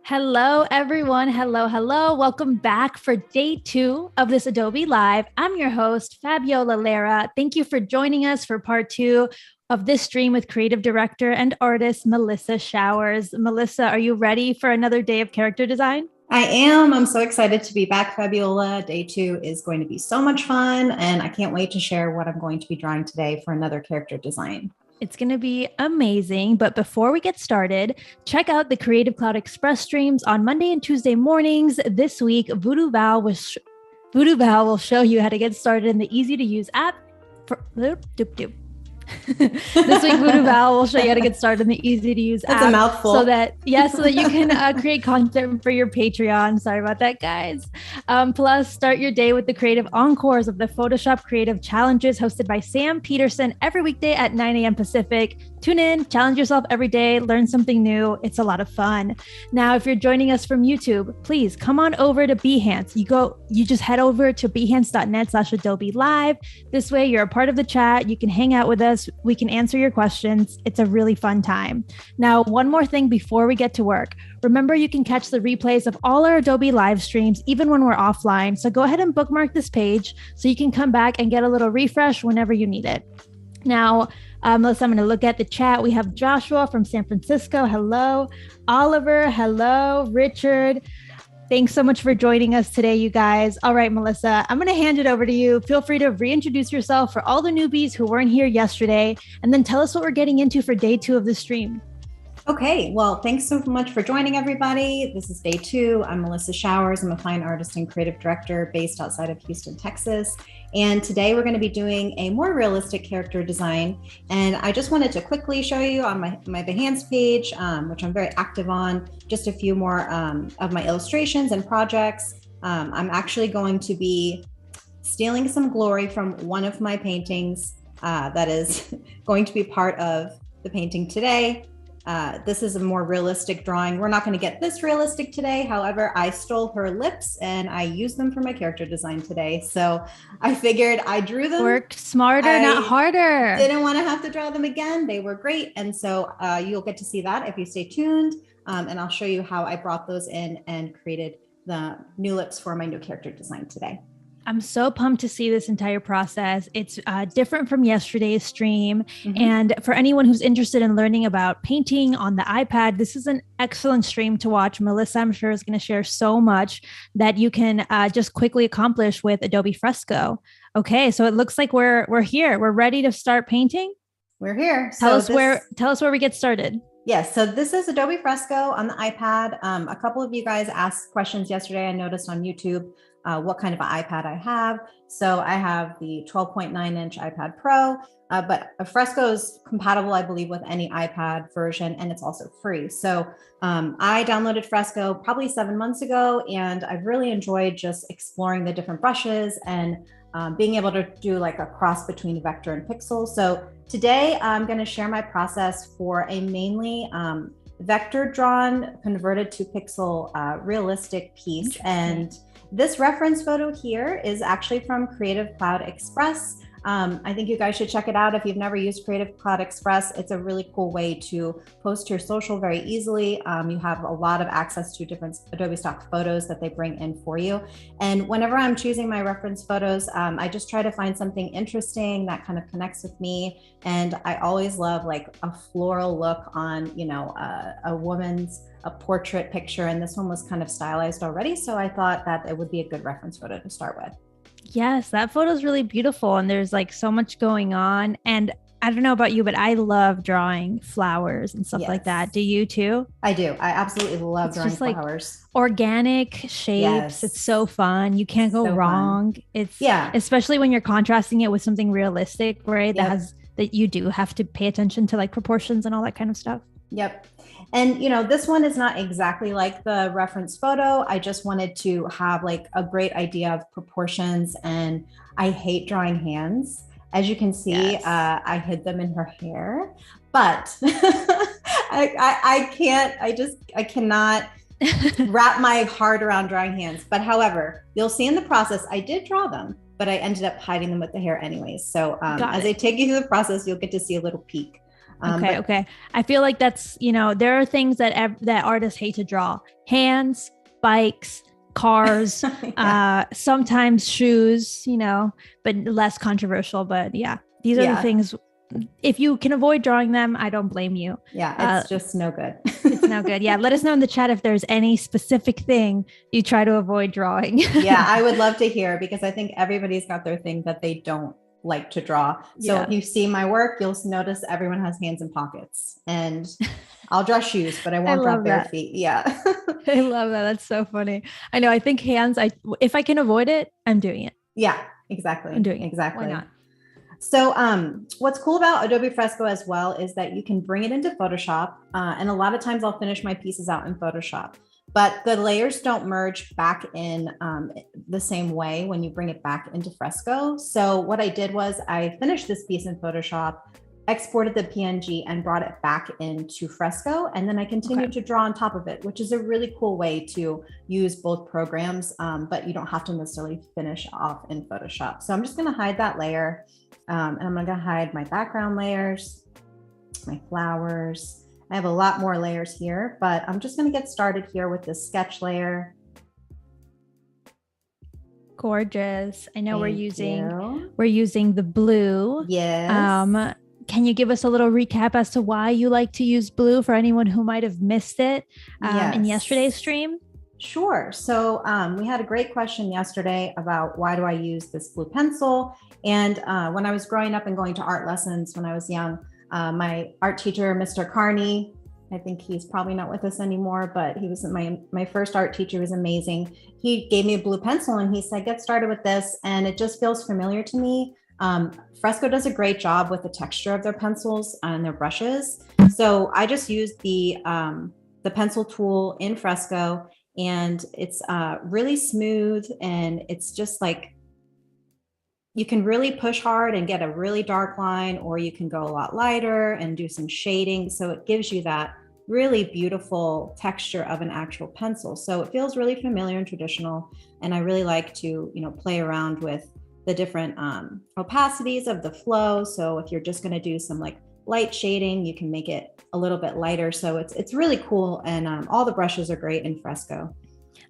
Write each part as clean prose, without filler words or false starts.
Hello, everyone. Hello, hello. Welcome back for day 2 of this Adobe Live. I'm your host, Fabiola Lara. Thank you for joining us for part 2 of this stream with creative director and artist, Melissa Showers. Melissa, are you ready for another day of character design? I am. I'm so excited to be back, Fabiola. Day 2 is going to be so much fun, and I can't wait to share what I'm going to be drawing today for another character design. It's going to be amazing. But before we get started, check out the Creative Cloud Express streams on Monday and Tuesday mornings. This week, Voodoo Val will show you how to get started in the easy to use app. This week, Voodoo Val will show you how to get started in the easy to use app. That's a mouthful. So that you can create content for your Patreon. Sorry about that, guys. Plus, start your day with the creative encores of the Photoshop Creative Challenges hosted by Sam Peterson every weekday at 9 a.m. Pacific. Tune in, challenge yourself every day, learn something new. It's a lot of fun. Now, if you're joining us from YouTube, please come on over to Behance. You just head over to behance.net/Adobe Live. This way, you're a part of the chat. You can hang out with us. We can answer your questions. It's a really fun time. Now, one more thing before we get to work. Remember, you can catch the replays of all our Adobe live streams, even when we're offline. So go ahead and bookmark this page so you can come back and get a little refresh whenever you need it. Now, Melissa, I'm going to look at the chat. We have Joshua from San Francisco. Hello. Oliver. Hello. Richard. Thanks so much for joining us today, you guys. All right, Melissa, I'm going to hand it over to you. Feel free to reintroduce yourself for all the newbies who weren't here yesterday, and then tell us what we're getting into for day 2 of the stream. Okay, well, thanks so much for joining, everybody. This is day 2. I'm Melissa Showers. I'm a fine artist and creative director based outside of Houston, Texas. And today we're going to be doing a more realistic character design. And I just wanted to quickly show you on my Behance page, which I'm very active on, just a few more of my illustrations and projects. I'm actually going to be stealing some glory from one of my paintings that is going to be part of the painting today. This is a more realistic drawing. We're not going to get this realistic today. However, I stole her lips and I used them for my character design today. So I figured I drew them. Work smarter, not harder. Didn't want to have to draw them again. They were great. And so you'll get to see that if you stay tuned. And I'll show you how I brought those in and created the new lips for my new character design today. I'm so pumped to see this entire process. It's different from yesterday's stream. Mm-hmm. And for anyone who's interested in learning about painting on the iPad, this is an excellent stream to watch. Melissa, I'm sure, is going to share so much that you can just quickly accomplish with Adobe Fresco. Okay, so it looks like we're here. We're ready to start painting. We're here. Tell us where we get started. Yes, so this is Adobe Fresco on the iPad. A couple of you guys asked questions yesterday. I noticed on YouTube what kind of an iPad I have. So I have the 12.9-inch iPad Pro, but Fresco is compatible, I believe, with any iPad version, and it's also free. So I downloaded Fresco probably 7 months ago, and I've really enjoyed just exploring the different brushes and being able to do like a cross between vector and pixel. So today I'm going to share my process for a mainly vector drawn converted to pixel realistic piece. And this reference photo here is actually from Creative Cloud Express. I think you guys should check it out if you've never used Creative Cloud Express. It's a really cool way to post your social very easily. You have a lot of access to different Adobe stock photos that they bring in for you. And whenever I'm choosing my reference photos, I just try to find something interesting that kind of connects with me. And I always love like a floral look on, you know, a portrait picture. And this one was kind of stylized already. So I thought that it would be a good reference photo to start with. Yes, that photo is really beautiful. And there's like so much going on. And I don't know about you, but I love drawing flowers and stuff like that. Yes, Do you too? I do. I absolutely love It's drawing just like flowers. organic shapes. It's so Yes, fun. You can't go so fun. wrong. It's Yeah. especially when you're contrasting it with something realistic, right? Yep. That you do have to pay attention to like proportions and all that kind of stuff. Yep. And this one is not exactly like the reference photo. I just wanted to have like a great idea of proportions, and I hate drawing hands. As you can see, Yes. I hid them in her hair, but I can't, I cannot wrap my heart around drawing hands. But however, you'll see in the process, I did draw them, but I ended up hiding them with the hair anyways. So as I take you through the process, you'll get to see a little peek. Okay. I feel like that's, there are things that artists hate to draw: hands, bikes, cars, yeah. Sometimes shoes, but less controversial. But yeah, these are the things. If you can avoid drawing them, I don't blame you. Yeah, it's just no good. It's no good. Yeah. Let us know in the chat if there's any specific thing you try to avoid drawing. Yeah, I would love to hear, because I think everybody's got their thing that they don't like to draw. So if you see my work, you'll notice everyone has hands in pockets, and I'll draw shoes, but I won't draw bare feet. Yeah. I love that. That's so funny. I know. I think hands, if I can avoid it, I'm doing it. Yeah, exactly. I'm doing it. Exactly. Why not? So what's cool about Adobe Fresco as well is that you can bring it into Photoshop. And a lot of times I'll finish my pieces out in Photoshop, but the layers don't merge back in the same way when you bring it back into Fresco. So what I did was I finished this piece in Photoshop, exported the PNG, and brought it back into Fresco. And then I continued to draw on top of it, which is a really cool way to use both programs, but you don't have to necessarily finish off in Photoshop. So I'm just gonna hide that layer. And I'm gonna hide my background layers, my flowers. I have a lot more layers here, but I'm just gonna get started here with the sketch layer. Gorgeous. I know we're using the blue. Yes. Can you give us a little recap as to why you like to use blue for anyone who might have missed it in yesterday's stream? Sure. So we had a great question yesterday about why do I use this blue pencil? And when I was growing up and going to art lessons when I was young, my art teacher, Mr. Carney, I think he's probably not with us anymore, but he was my first art teacher, was amazing. He gave me a blue pencil and he said, get started with this. And it just feels familiar to me. Fresco does a great job with the texture of their pencils and their brushes. So I just used the pencil tool in Fresco, and it's really smooth, and it's just like, you can really push hard and get a really dark line, or you can go a lot lighter and do some shading. So it gives you that really beautiful texture of an actual pencil. So it feels really familiar and traditional. And I really like to, play around with the different opacities of the flow. So if you're just going to do some like light shading, you can make it a little bit lighter. So it's really cool. And all the brushes are great in Fresco.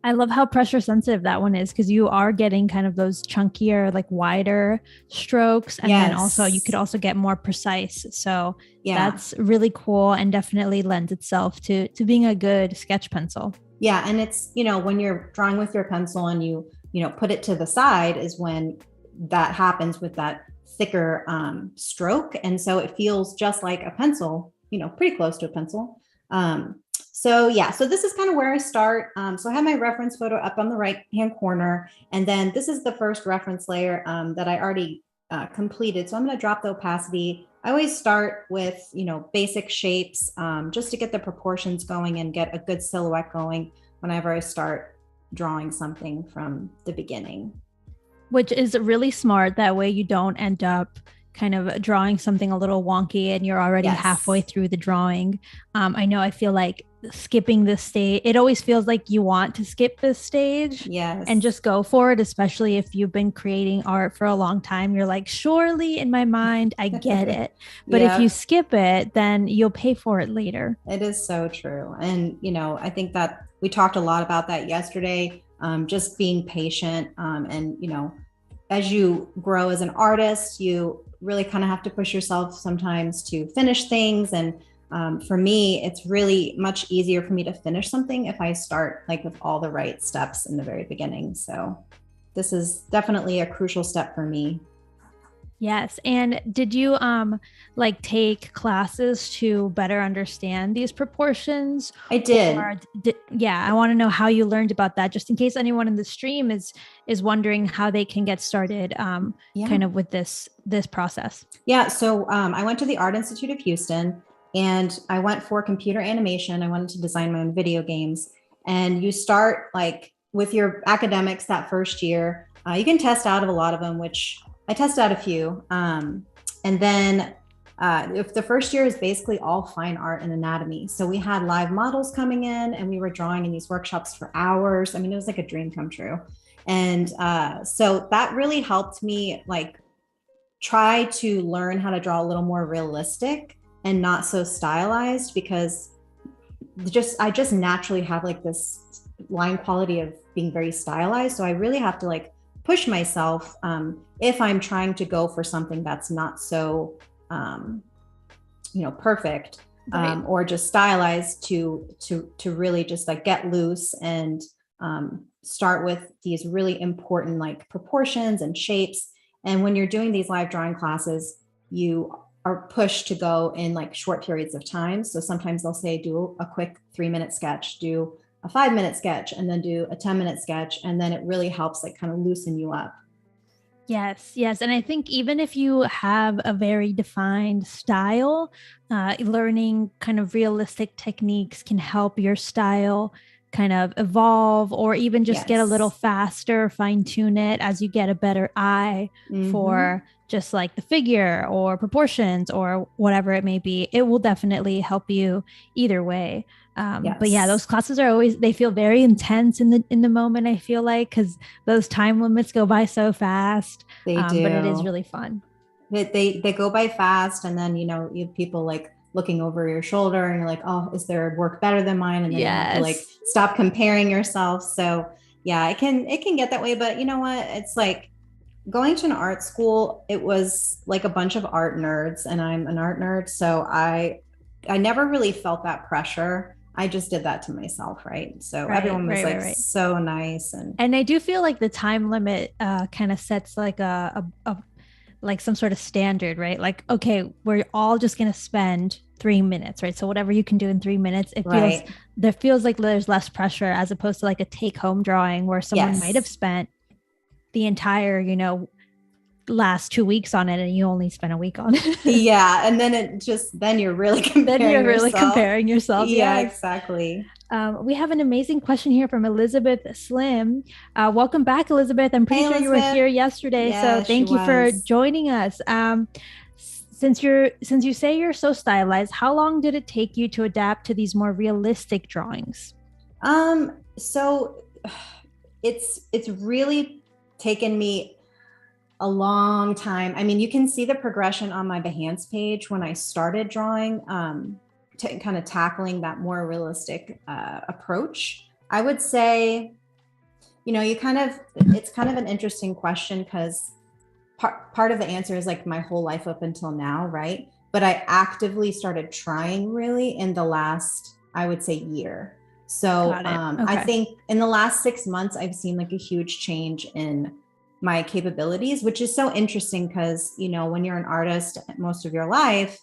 I love how pressure sensitive that one is, because you are getting kind of those chunkier, like wider strokes. And then also you could also get more precise. So that's really cool, and definitely lends itself to being a good sketch pencil. Yeah. And it's, when you're drawing with your pencil and you put it to the side is when that happens with that thicker stroke. And so it feels just like a pencil, pretty close to a pencil. So this is kind of where I start. So I have my reference photo up on the right-hand corner, and then this is the first reference layer that I already completed. So I'm going to drop the opacity. I always start with, basic shapes just to get the proportions going and get a good silhouette going whenever I start drawing something from the beginning. Which is really smart. That way you don't end up kind of drawing something a little wonky and you're already halfway through the drawing. I feel like skipping this stage, it always feels like you want to skip this stage and just go for it, especially if you've been creating art for a long time. You're like, surely in my mind, I get it. But if you skip it, then you'll pay for it later. It is so true. And, I think that we talked a lot about that yesterday, just being patient. And, as you grow as an artist, you really kind of have to push yourself sometimes to finish things. And for me, it's really much easier for me to finish something if I start like with all the right steps in the very beginning. So this is definitely a crucial step for me. Yes. And did you like take classes to better understand these proportions? I did. Or yeah, I want to know how you learned about that, just in case anyone in the stream is wondering how they can get started Yeah. kind of with this process. Yeah. So I went to the Art Institute of Houston and I went for computer animation. I wanted to design my own video games. And you start like with your academics that first year. You can test out of a lot of them, which I tested out a few. And then if the first year is basically all fine art and anatomy. So we had live models coming in and we were drawing in these workshops for hours. I mean, it was like a dream come true. And so that really helped me like try to learn how to draw a little more realistic and not so stylized, because I just naturally have like this line quality of being very stylized. So I really have to like push myself if I'm trying to go for something that's not so perfect, Right. or just stylized, to really just like get loose and start with these really important like proportions and shapes. And when you're doing these live drawing classes, you are pushed to go in like short periods of time. So sometimes they'll say, do a quick 3-minute sketch, do a 5-minute sketch, and then do a 10-minute sketch. And then it really helps like kind of loosen you up. Yes, yes. And I think even if you have a very defined style, learning kind of realistic techniques can help your style kind of evolve, or even just get a little Yes. faster, fine tune it as you get a better eye for just like the figure or proportions or whatever it may be. It will definitely help you either way. But yeah, those Yes. classes are always, they feel very intense in the moment, I feel like, because those time limits go by so fast. They do. But it is really fun. They go by fast, and then you have people like looking over your shoulder and you're like, oh, is their work better than mine? And then you have to like stop comparing yourself. So yeah, it can get that way. But you know what? It's like going to an art school, it was like a bunch of art nerds, and I'm an art nerd. So I never really felt that pressure. I just did that to myself, right? So everyone was so nice. And I do feel like the time limit kind of sets like a like some sort of standard, right? Like, okay, we're all just going to spend 3 minutes, right? So whatever you can do in 3 minutes, feels like there's less pressure, as opposed to like a take home drawing where someone might have spent the entire, last 2 weeks on it and you only spent a week on it. Yeah. And then you're really comparing yourself. Yeah, exactly. We have an amazing question here from Elizabeth Slim. Welcome back, Elizabeth. I'm pretty sure you were here yesterday. So thank you for joining us. Since you say you're so stylized, how long did it take you to adapt to these more realistic drawings? So it's really taken me a long time. I mean, you can see the progression on my Behance page when I started drawing, kind of tackling that more realistic approach. I would say, it's kind of an interesting question, because part of the answer is like my whole life up until now, right? But I actively started trying really in the last, I would say, year. So I think in the last 6 months, I've seen like a huge change in my capabilities, which is so interesting because, when you're an artist most of your life,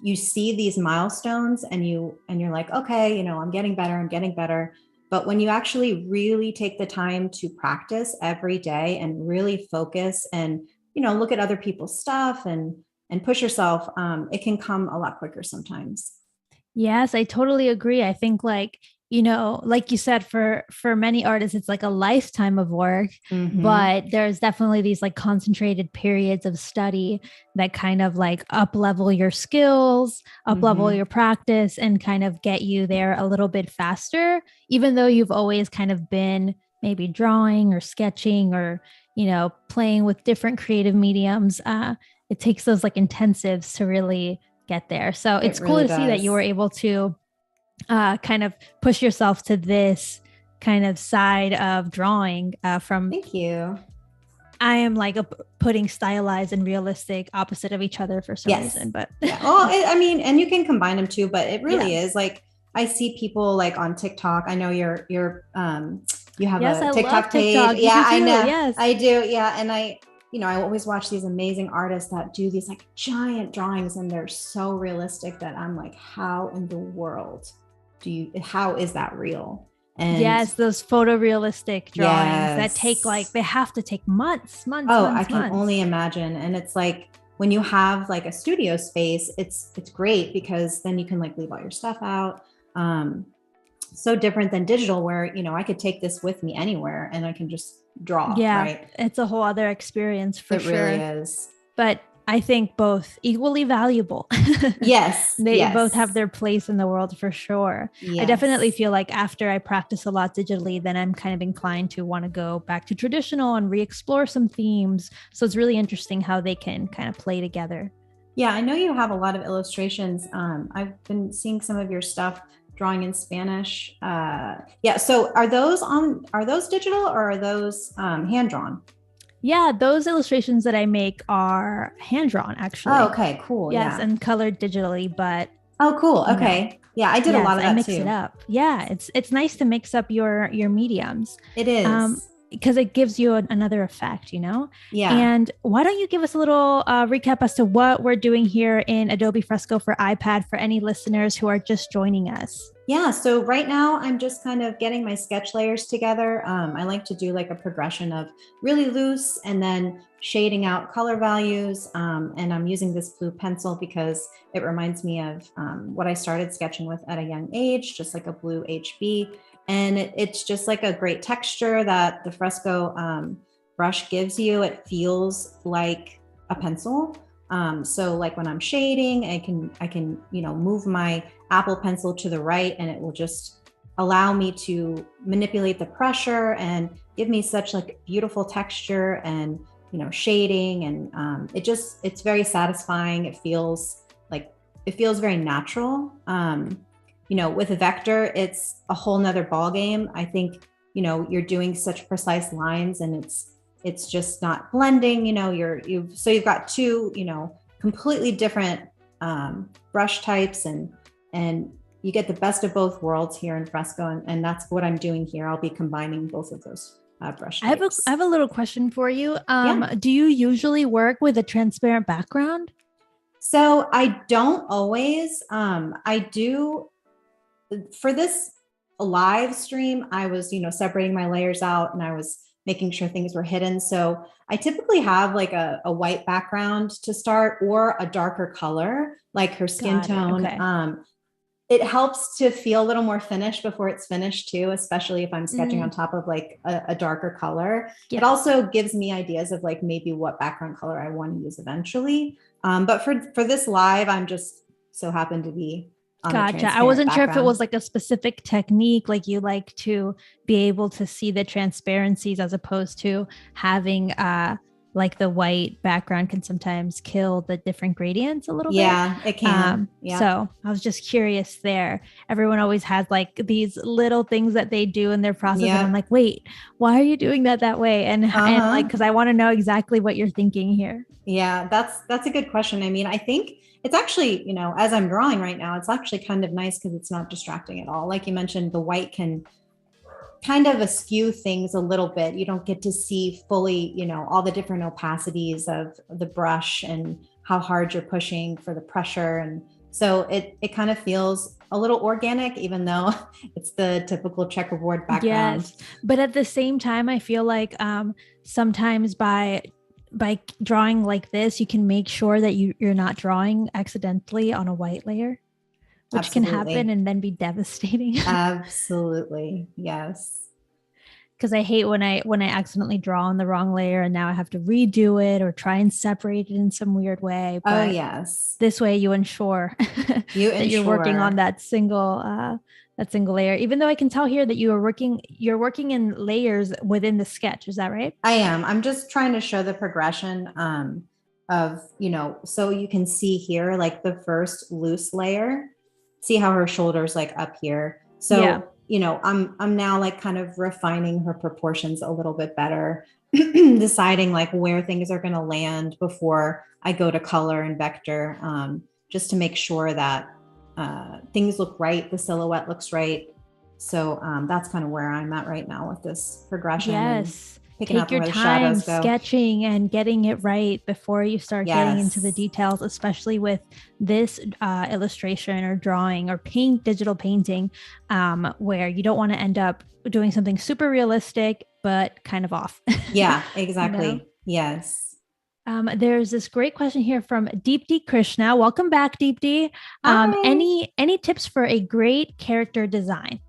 you see these milestones and you're like, okay, I'm getting better. But when you actually really take the time to practice every day and really focus and, look at other people's stuff and push yourself, it can come a lot quicker sometimes. Yes, I totally agree. I think like you said, for many artists, it's like a lifetime of work, but there's definitely these like concentrated periods of study that kind of like up level your skills, up level your practice, and kind of get you there a little bit faster, even though you've always kind of been maybe drawing or sketching or, playing with different creative mediums. It takes those like intensives to really get there. So it's cool to see that you were able to kind of push yourself to this kind of side of drawing from. Thank you. I am like putting stylized and realistic opposite of each other for some reason, but and you can combine them too, but it really is like, I see people like on TikTok. I know you have a TikTok page. TikTok. Yeah, I know. Yes. I do. Yeah. And I always watch these amazing artists that do these like giant drawings and they're so realistic that I'm like, how in the world how is that real? And yes, those photorealistic drawings that take yes. they have to take months. I can only imagine. And it's like, when you have like a studio space, it's great because then you can like leave all your stuff out. So different than digital where, I could take this with me anywhere and I can just draw, Yeah, right? it's a whole other experience for sure. It really is. But I think both equally valuable. Yes. They both have their place in the world for sure. Yes. I definitely feel like after I practice a lot digitally, then I'm kind of inclined to want to go back to traditional and re-explore some themes. So it's really interesting how they can kind of play together. Yeah, I know you have a lot of illustrations. I've been seeing some of your stuff drawing in Spanish. Yeah. So are those digital or are those hand drawn? Yeah, those illustrations that I make are hand drawn, actually. Oh, okay, cool. Yes, yeah. and colored digitally, but oh, cool. Okay. Yeah, I did a lot of that I mix too. it up. Yeah, it's nice to mix up your mediums. It is. Because it gives you another effect, Yeah. And why don't you give us a little recap as to what we're doing here in Adobe Fresco for iPad for any listeners who are just joining us? Yeah. So right now I'm just kind of getting my sketch layers together. I like to do like a progression of really loose and then shading out color values. And I'm using this blue pencil because it reminds me of what I started sketching with at a young age, just like a blue HB. And it's just like a great texture that the Fresco brush gives you. It feels like a pencil. So like when I'm shading, I can move my Apple Pencil to the right and it will just allow me to manipulate the pressure and give me such like beautiful texture and shading, and it's very satisfying. It feels very natural. With a vector, it's a whole nother ball game. I think you're doing such precise lines and it's just not blending. You've got two completely different brush types, and you get the best of both worlds here in Fresco, and that's what I'm doing here. I'll be combining both of those brush types. I have a little question for you. Do you usually work with a transparent background? So I don't always. I do. For this live stream, I was, separating my layers out and I was making sure things were hidden. So I typically have like a white background to start or a darker color, like her skin tone. Okay. It helps to feel a little more finished before it's finished too, especially if I'm sketching on top of like a darker color. Yeah. It also gives me ideas of like maybe what background color I want to use eventually. But for this live, I'm just so happen to be Gotcha. I wasn't sure if it was like a specific technique, like you like to be able to see the transparencies as opposed to having like the white background can sometimes kill the different gradients a little bit. Yeah, it can. So I was just curious there. Everyone always has like these little things that they do in their process. And I'm like, wait, why are you doing that way? And like, because I want to know exactly what you're thinking here. Yeah, that's a good question. I mean, I think it's actually, as I'm drawing right now, it's actually kind of nice because it's not distracting at all. Like you mentioned, the white can kind of askew things a little bit. You don't get to see fully, all the different opacities of the brush and how hard you're pushing for the pressure. And so it kind of feels a little organic, even though it's the typical checkerboard background. Yes, but at the same time, I feel like sometimes by drawing like this, you can make sure that you're not drawing accidentally on a white layer, which Absolutely. Can happen and then be devastating. Absolutely. Yes. Because I hate when I accidentally draw on the wrong layer and now I have to redo it or try and separate it in some weird way. But yes. This way you ensure that you're working on that single layer, even though I can tell here that you're working in layers within the sketch. Is that right? I am. I'm just trying to show the progression of, so you can see here, like the first loose layer, see how her shoulder's like up here. So, I'm now like kind of refining her proportions a little bit better, deciding like where things are going to land before I go to color and vector, just to make sure that things look right. The silhouette looks right. So that's kind of where I'm at right now with this progression. Yes. picking Take out your where the time shadows go. sketching and getting it right before you start getting into the Yes. details, especially with this illustration or drawing or digital painting, where you don't want to end up doing something super realistic, but kind of off. Yeah, You know? exactly. Yes. There's this great question here from Deepti Krishna. Welcome back, Deepti. Hi. Any tips for a great character design?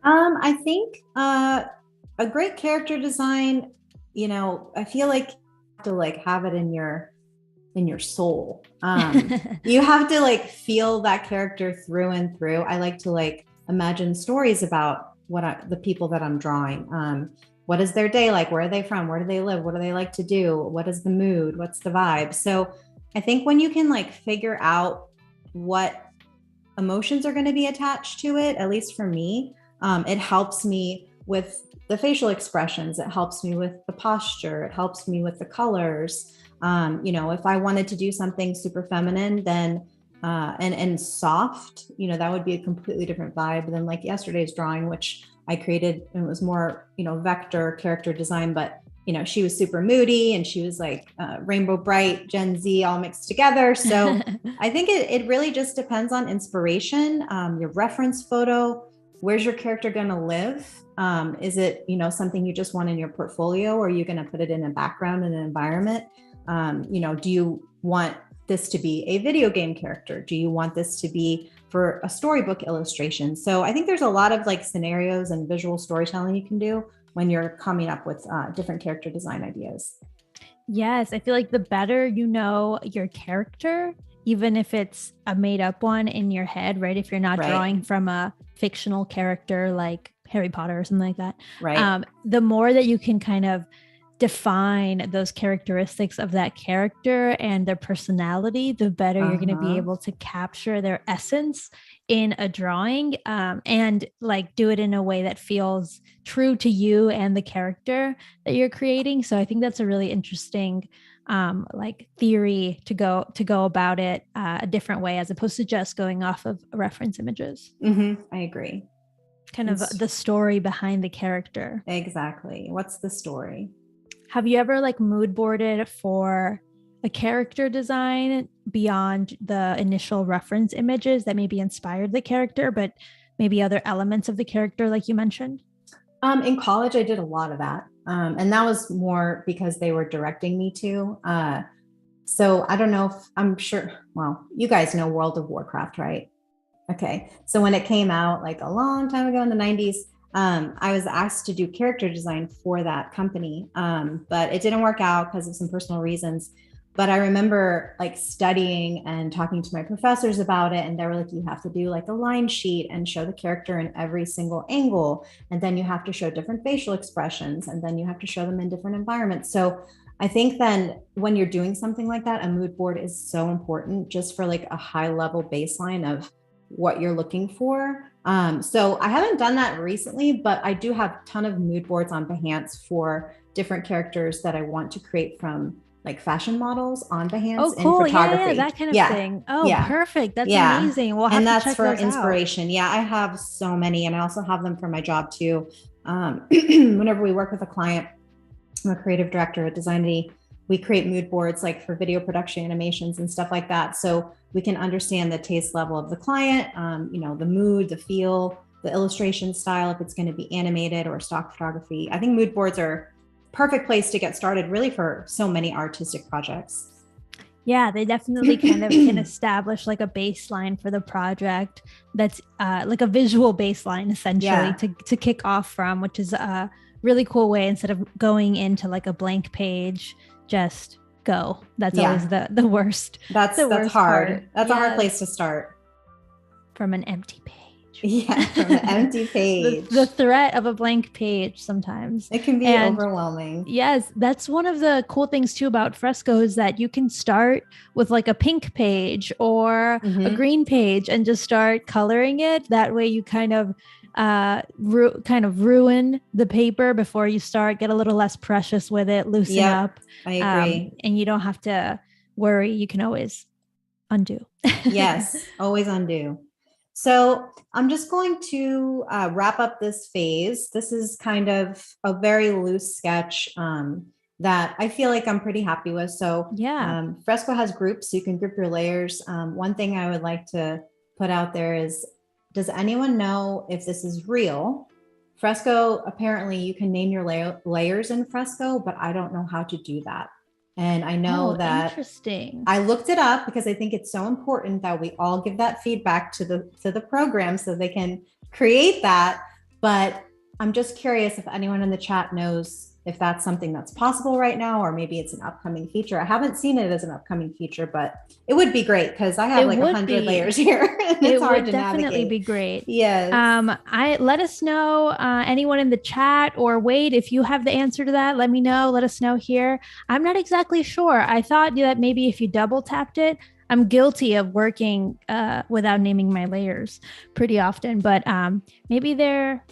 I think a great character design, I feel like you have to like have it in your soul. You have to like feel that character through and through. I like to like imagine stories about the people that I'm drawing. What is their day like? Where are they from? Where do they live? What do they like to do? What is the mood? What's the vibe? So I think when you can like figure out what emotions are going to be attached to it, at least for me, it helps me with the facial expressions. It helps me with the posture. It helps me with the colors. If I wanted to do something super feminine, then and soft, that would be a completely different vibe than like yesterday's drawing, which I created, and it was more, vector character design, but she was super moody and she was like rainbow bright Gen Z all mixed together. So I think it really just depends on inspiration, your reference photo. Where's your character going to live? Is it, something you just want in your portfolio, or are you going to put it in a background in an environment? Do you want this to be a video game character? Do you want this to be for a storybook illustration? So I think there's a lot of like scenarios and visual storytelling you can do when you're coming up with different character design ideas. Yes, I feel like the better you know your character, even if it's a made up one in your head, right? If you're not drawing from a fictional character like Harry Potter or something like that, right? The more that you can kind of define those characteristics of that character and their personality, the better you're going to be able to capture their essence in a drawing, and like do it in a way that feels true to you and the character that you're creating. So I think that's a really interesting like theory to go about it a different way, as opposed to just going off of reference images. I agree. Kind of the story behind the character. Exactly. What's the story? Have you ever like mood boarded for a character design beyond the initial reference images that maybe inspired the character, but maybe other elements of the character, like you mentioned? In college, I did a lot of that. And that was more because they were directing me to. So I don't know if I'm sure, well, you guys know World of Warcraft, right? Okay. So when it came out like a long time ago in the 90s, I was asked to do character design for that company, but it didn't work out because of some personal reasons. But I remember like studying and talking to my professors about it, and they were like, you have to do like a line sheet and show the character in every single angle, and then you have to show different facial expressions, and then you have to show them in different environments. So I think then when you're doing something like that, a mood board is so important, just for like a high level baseline of what you're looking for. So I haven't done that recently, but I do have a ton of mood boards on Behance for different characters that I want to create from like fashion models on Behance in photography. Yeah, that kind of thing. Oh, perfect. That's amazing. We'll have and to that's check for those inspiration. out. Yeah, I have so many, and I also have them for my job too. Whenever we work with a client, I'm a creative director at Designity. We create mood boards like for video production, animations, and stuff like that. So we can understand the taste level of the client, the mood, the feel, the illustration style, if it's going to be animated or stock photography. I think mood boards are a perfect place to get started really for so many artistic projects. Yeah, they definitely kind of can establish like a baseline for the project that's like a visual baseline essentially to kick off from, which is a really cool way, instead of going into like a blank page, just go. That's always the worst. That's worst hard. part. That's a hard place to start. From an empty page. Yeah, from an empty page. The threat of a blank page sometimes. It can be overwhelming. Yes, that's one of the cool things too about Fresco, is that you can start with like a pink page or a green page and just start coloring it. That way you kind of ruin the paper before you start, get a little less precious with it, loosen up. I agree. And you don't have to worry. You can always undo. Yes, always undo. So I'm just going to wrap up this phase. This is kind of a very loose sketch that I feel like I'm pretty happy with. So Yeah. Fresco has groups, so you can group your layers. One thing I would like to put out there is, does anyone know if this is real? Fresco, apparently you can name your layers in Fresco, but I don't know how to do that. And I know that interesting. I looked it up because I think it's so important that we all give that feedback to the program so they can create that. But I'm just curious if anyone in the chat knows if that's something that's possible right now, or maybe it's an upcoming feature. I haven't seen it as an upcoming feature, but it would be great because I have like 100 layers here. And it's hard to definitely navigate. Be great. Yes. I let us know, anyone in the chat, or Wade, if you have the answer to that, let me know. Let us know here. I'm not exactly sure. I thought that maybe if you double tapped it, I'm guilty of working without naming my layers pretty often, but maybe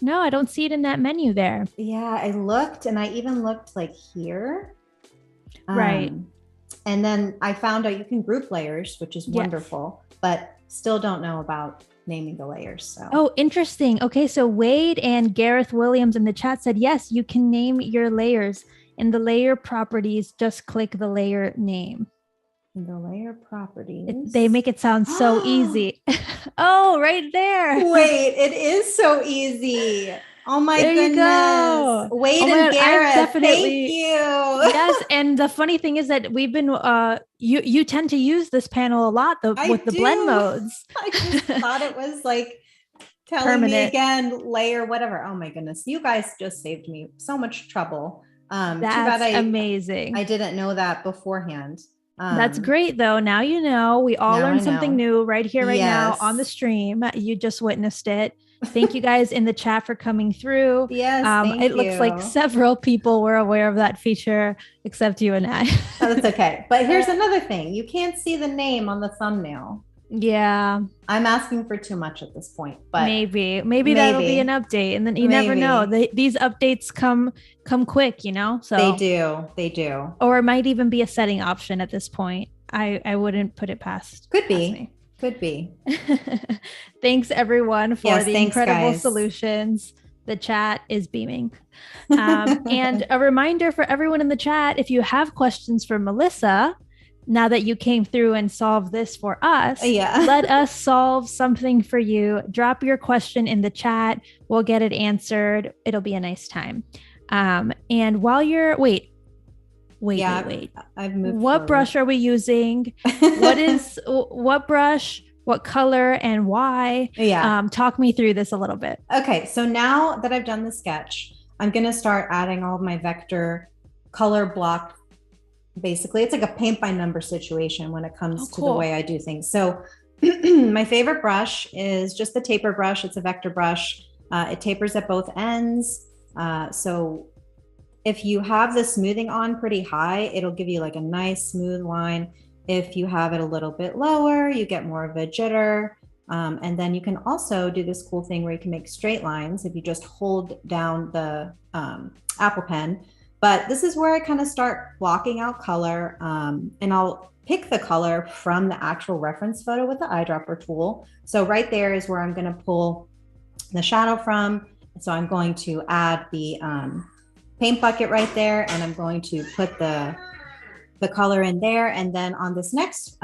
no, I don't see it in that menu there. Yeah, I looked, and I even looked like here. Right. And then I found out you can group layers, which is wonderful, but still don't know about naming the layers. So. Oh, interesting. Okay, so Wade and Gareth Williams in the chat said, yes, you can name your layers. In the layer properties, just click the layer name. The layer properties. They make it sound so easy. Oh, right there. Wait, it is so easy. Oh my goodness. You go. Wade and Gareth, thank you. Yes, and the funny thing is that we've been, you tend to use this panel a lot with the blend modes. I just thought it was like telling me again, layer, whatever. Oh my goodness. You guys just saved me so much trouble. That's amazing. I didn't know that beforehand. That's great though. Now you know. We all learned something new right here, right now on the stream. You just witnessed it. Thank you guys in the chat for coming through. Yes, it looks like several people were aware of that feature, except you and I. Oh, that's okay. But here's another thing. You can't see the name on the thumbnail. Yeah. I'm asking for too much at this point, but maybe that'll be an update. And then you never know. These updates come quick, So they do. Or it might even be a setting option at this point. I wouldn't put it past. Could be. Thanks everyone for the incredible solutions. The chat is beaming. And a reminder for everyone in the chat, if you have questions for Melissa, now that you came through and solved this for us, let us solve something for you. Drop your question in the chat. We'll get it answered. It'll be a nice time. And while you're, wait. I've moved What forward. brush are we using? What brush, what color, and why? Talk me through this a little bit. Okay, so now that I've done the sketch, I'm going to start adding all of my vector color block. Basically, it's like a paint by number situation when it comes to the way I do things. So my favorite brush is just the taper brush. It's a vector brush. It tapers at both ends. So if you have the smoothing on pretty high, it'll give you like a nice smooth line. If you have it a little bit lower, you get more of a jitter. And then you can also do this cool thing where you can make straight lines if you just hold down the Apple Pen. But this is where I kind of start blocking out color, and I'll pick the color from the actual reference photo with the eyedropper tool. So right there is where I'm going to pull the shadow from. So I'm going to add the paint bucket right there, and I'm going to put the color in there. And then on this next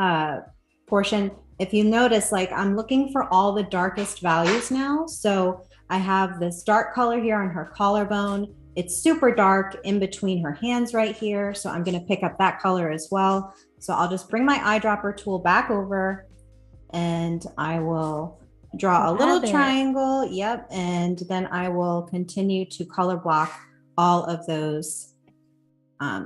portion, if you notice, like I'm looking for all the darkest values now. So I have this dark color here on her collarbone. It's super dark in between her hands right here. So I'm going to pick up that color as well. So I'll just bring my eyedropper tool back over, and I will draw a little triangle. Yep. And then I will continue to color block all of those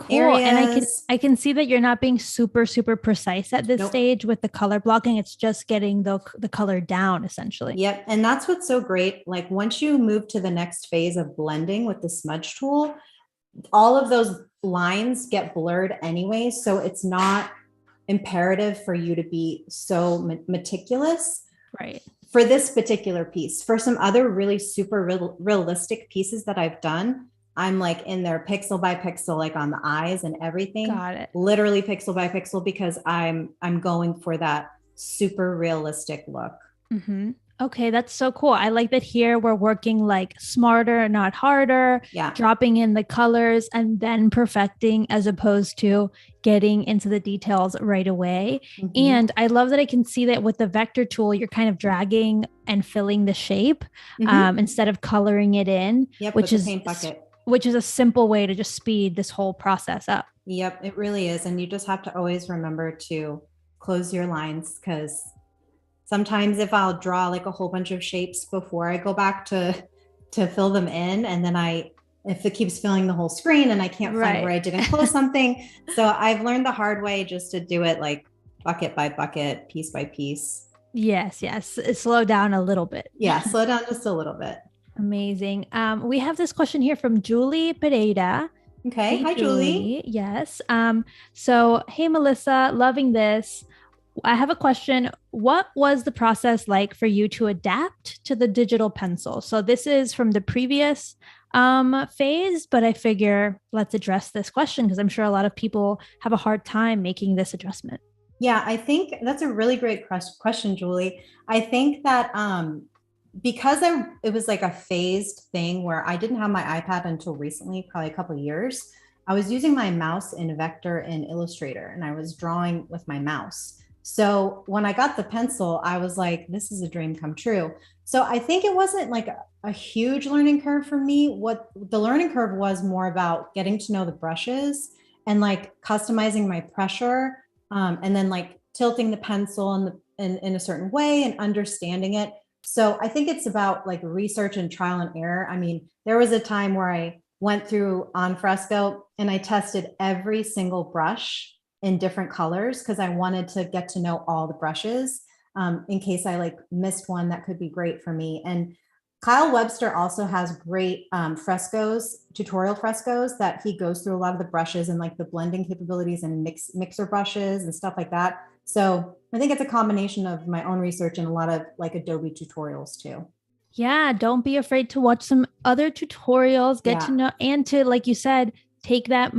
areas. And I can see that you're not being super precise at this stage with the color blocking. It's just getting the color down essentially. Yep. And that's what's so great. Like once you move to the next phase of blending with the smudge tool, all of those lines get blurred anyway. So it's not imperative for you to be so meticulous. Right. For this particular piece. For some other really super realistic pieces that I've done, I'm like in there pixel by pixel, like on the eyes and everything. Got it. Literally pixel by pixel, because I'm going for that super realistic look. Mm-hmm. Okay, that's so cool. I like that here we're working like smarter, not harder, Yeah. dropping in the colors and then perfecting as opposed to getting into the details right away. Mhm. And I love that I can see that with the vector tool, you're kind of dragging and filling the shape Mhm. instead of coloring it in, Yep, with which the is paint bucket. a simple way to just speed this whole process up. Yep, it really is. And you just have to always remember to close your lines, because sometimes if I'll draw like a whole bunch of shapes before I go back to fill them in, and then if it keeps filling the whole screen and I can't find where Right. I didn't close something. So I've learned the hard way just to do it like bucket by bucket, piece by piece. Yes. Slow down a little bit. Yeah, slow down just a little bit. Amazing. We have this question here from Julie Pereira. Okay. Hey, Hi, Julie. Julie. Yes. So, hey, Melissa, loving this. I have a question. What was the process like for you to adapt to the digital pencil? So, this is from the previous phase, but I figure let's address this question because I'm sure a lot of people have a hard time making this adjustment. Yeah, I think that's a really great question, Julie. I think that because it was like a phased thing where I didn't have my iPad until recently, probably a couple of years. I was using my mouse in Vector and Illustrator, and I was drawing with my mouse. So when I got the pencil, I was like, this is a dream come true. So I think it wasn't like a huge learning curve for me. What the learning curve was more about getting to know the brushes and like customizing my pressure, and then like tilting the pencil in a certain way and understanding it. So I think it's about like research and trial and error. I mean, there was a time where I went through on Fresco and I tested every single brush in different colors because I wanted to get to know all the brushes, in case I like missed one that could be great for me. And Kyle Webster also has great tutorial frescoes that he goes through a lot of the brushes and like the blending capabilities and mixer brushes and stuff like that. So I think it's a combination of my own research and a lot of like Adobe tutorials too. Yeah, don't be afraid to watch some other tutorials, get to Yeah. know, and to, like you said, take that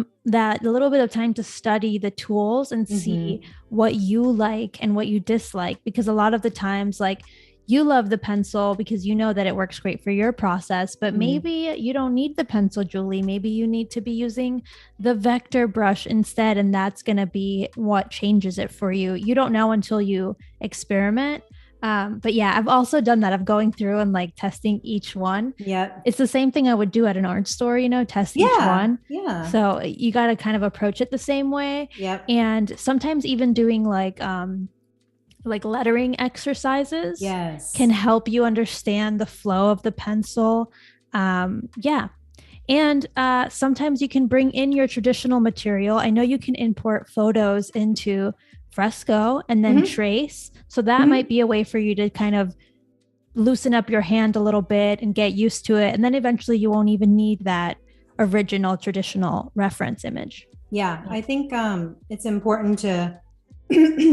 little bit of time to study the tools and see Mm-hmm. what you like and what you dislike. Because a lot of the times, like you love the pencil because you know that it works great for your process, but Mm-hmm. maybe you don't need the pencil, Julie. Maybe you need to be using the vector brush instead, and that's going to be what changes it for you. You don't know until you experiment. But yeah, I've also done that of going through and like testing each one. Yep. It's the same thing I would do at an art store, test each Yeah. one. Yeah. So you got to kind of approach it the same way. Yep. And sometimes even doing like lettering exercises can Yes. help you understand the flow of the pencil. Yeah. And sometimes you can bring in your traditional material. I know you can import photos into Fresco and then Mm-hmm. trace. So that Mm-hmm. might be a way for you to kind of loosen up your hand a little bit and get used to it. And then eventually you won't even need that original traditional reference image. Yeah. I think it's important to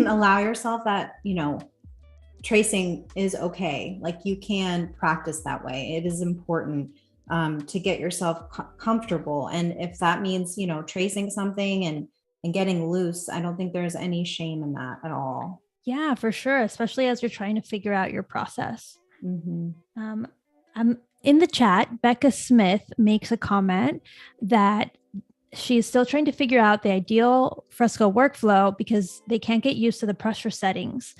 allow yourself that, tracing is okay. Like you can practice that way. It is important to get yourself comfortable. And if that means, tracing something and getting loose, I don't think there's any shame in that at all. Yeah, for sure. Especially as you're trying to figure out your process. Mm-hmm. I'm in the chat. Becca Smith makes a comment that she's still trying to figure out the ideal Fresco workflow because they can't get used to the pressure settings.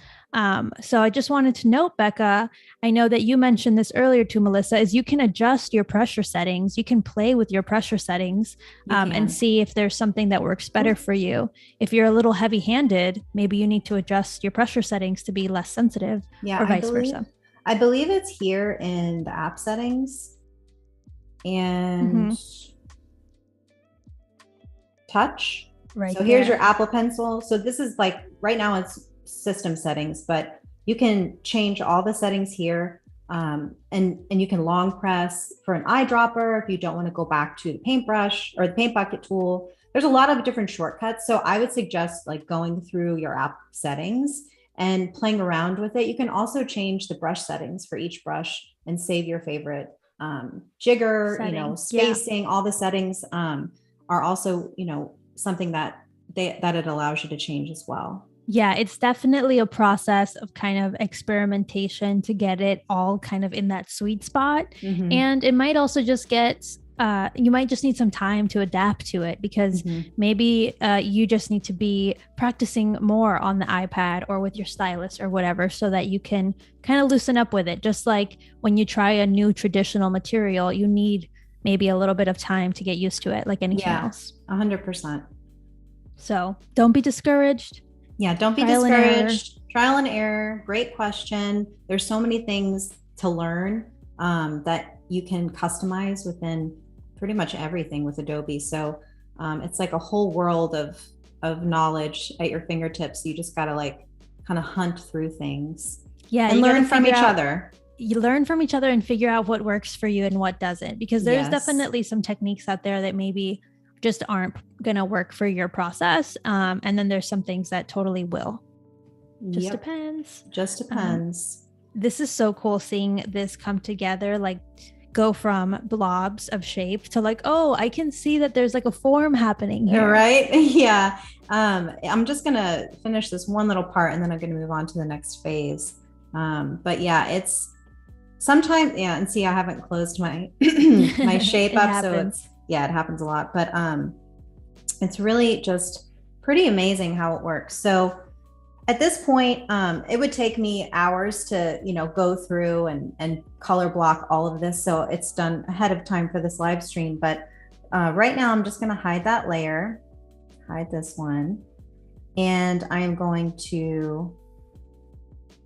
So I just wanted to note, Becca, I know that you mentioned this earlier to Melissa, is you can adjust your pressure settings. You can play with your pressure settings and see if there's something that works better for you. If you're a little heavy handed, maybe you need to adjust your pressure settings to be less sensitive or vice versa. I believe it's here in the app settings and touch. Right. So here's your Apple Pencil. So this is like right now it's system settings, but you can change all the settings here. And you can long press for an eyedropper if you don't want to go back to the paintbrush or the paint bucket tool. There's a lot of different shortcuts. So I would suggest like going through your app settings and playing around with it. You can also change the brush settings for each brush and save your favorite jigger, spacing, all the settings are also, something that it allows you to change as well. Yeah, it's definitely a process of kind of experimentation to get it all kind of in that sweet spot. Mm-hmm. And it might also just get, you might just need some time to adapt to it because Mm-hmm. maybe you just need to be practicing more on the iPad or with your stylus or whatever so that you can kind of loosen up with it. Just like when you try a new traditional material, you need maybe a little bit of time to get used to it, like anything Yeah, else. 100%. So don't be discouraged. Yeah, don't be Trial and error. discouraged. Trial and error. Great question. There's so many things to learn that you can customize within pretty much everything with Adobe. So it's like a whole world of knowledge at your fingertips. You just gotta like kind of hunt through things Yeah, and you got to learn from figure each out, other. you learn from each other and figure out what works for you and what doesn't, because there's Yes. definitely some techniques out there that maybe just aren't going to work for your process. And then there's some things that totally will. Just Yep. depends. Just depends. This is so cool seeing this come together, like go from blobs of shape to like, oh, I can see that there's like a form happening here. Right? Yeah. I'm just gonna finish this one little part and then I'm gonna move on to the next phase. But yeah, it's sometimes, yeah, and see, I haven't closed my my shape It up, so happens. it's, yeah, it happens a lot, but it's really just pretty amazing how it works. So at this point, it would take me hours to, go through and color block all of this. So it's done ahead of time for this live stream. But right now, I'm just going to hide that layer, hide this one, and I am going to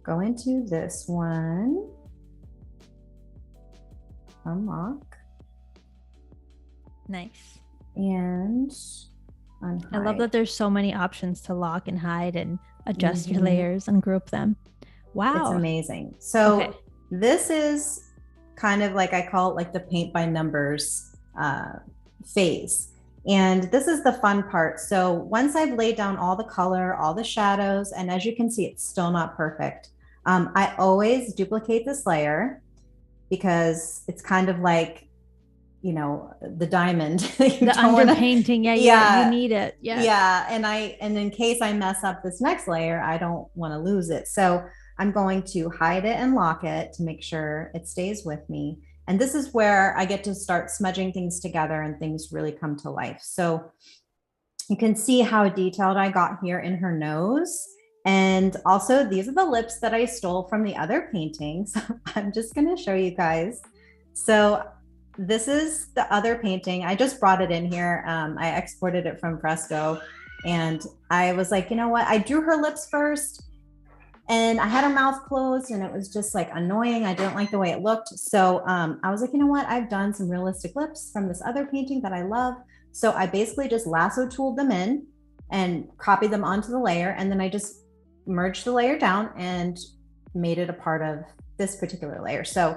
go into this one, unlock, Nice. and unhide. I love that there's so many options to lock and hide and adjust your layers and group them. Wow. It's amazing. So Okay. this is kind of like, I call it like the paint by numbers phase. And this is the fun part. So once I've laid down all the color, all the shadows, and as you can see, it's still not perfect. I always duplicate this layer because it's kind of like, the diamond. The underpainting. Yeah, you need it. Yeah. Yeah. And in case I mess up this next layer, I don't want to lose it. So I'm going to hide it and lock it to make sure it stays with me. And this is where I get to start smudging things together and things really come to life. So you can see how detailed I got here in her nose. And also these are the lips that I stole from the other painting. So I'm just going to show you guys. So this is the other painting. I just brought it in here. I exported it from Fresco and I was like, you know what? I drew her lips first and I had her mouth closed and it was just like annoying. I didn't like the way it looked. So I was like, you know what? I've done some realistic lips from this other painting that I love. So I basically just lasso tooled them in and copied them onto the layer. And then I just merged the layer down and made it a part of this particular layer. So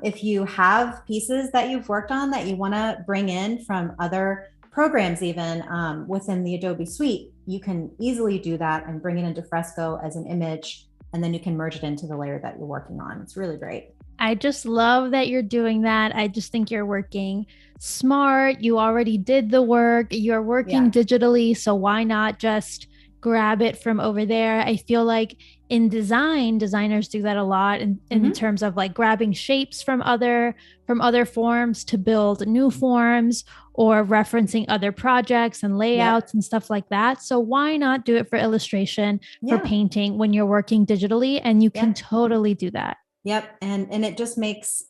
if you have pieces that you've worked on that you want to bring in from other programs, even within the Adobe suite, you can easily do that and bring it into Fresco as an image, and then you can merge it into the layer that you're working on. It's really great. I just love that you're doing that. I just think you're working smart. You already did the work. You're working digitally. So why not just grab it from over there? I feel like in design, designers do that a lot in terms of like grabbing shapes from other forms to build new forms or referencing other projects and layouts and stuff like that. So why not do it for illustration, for painting when you're working digitally? And you can totally do that. Yep. And it just makes,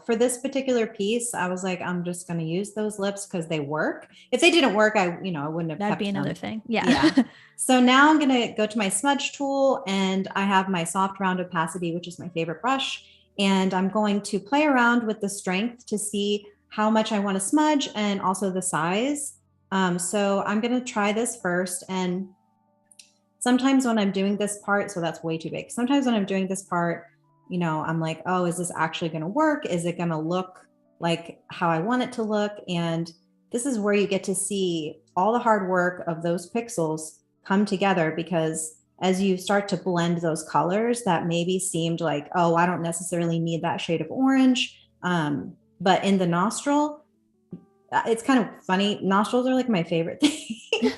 for this particular piece, I was like, I'm just going to use those lips because they work. If they didn't work, I wouldn't have. That'd be another thing. Yeah. Yeah. So now I'm going to go to my smudge tool and I have my soft round opacity, which is my favorite brush. And I'm going to play around with the strength to see how much I want to smudge and also the size. So I'm going to try this first. And sometimes when I'm doing this part, so that's way too big. Sometimes when I'm doing this part, I'm like, oh, is this actually going to work? Is it going to look like how I want it to look? And this is where you get to see all the hard work of those pixels come together, because as you start to blend those colors that maybe seemed like, oh, I don't necessarily need that shade of orange. But in the nostril, it's kind of funny. Nostrils are like my favorite thing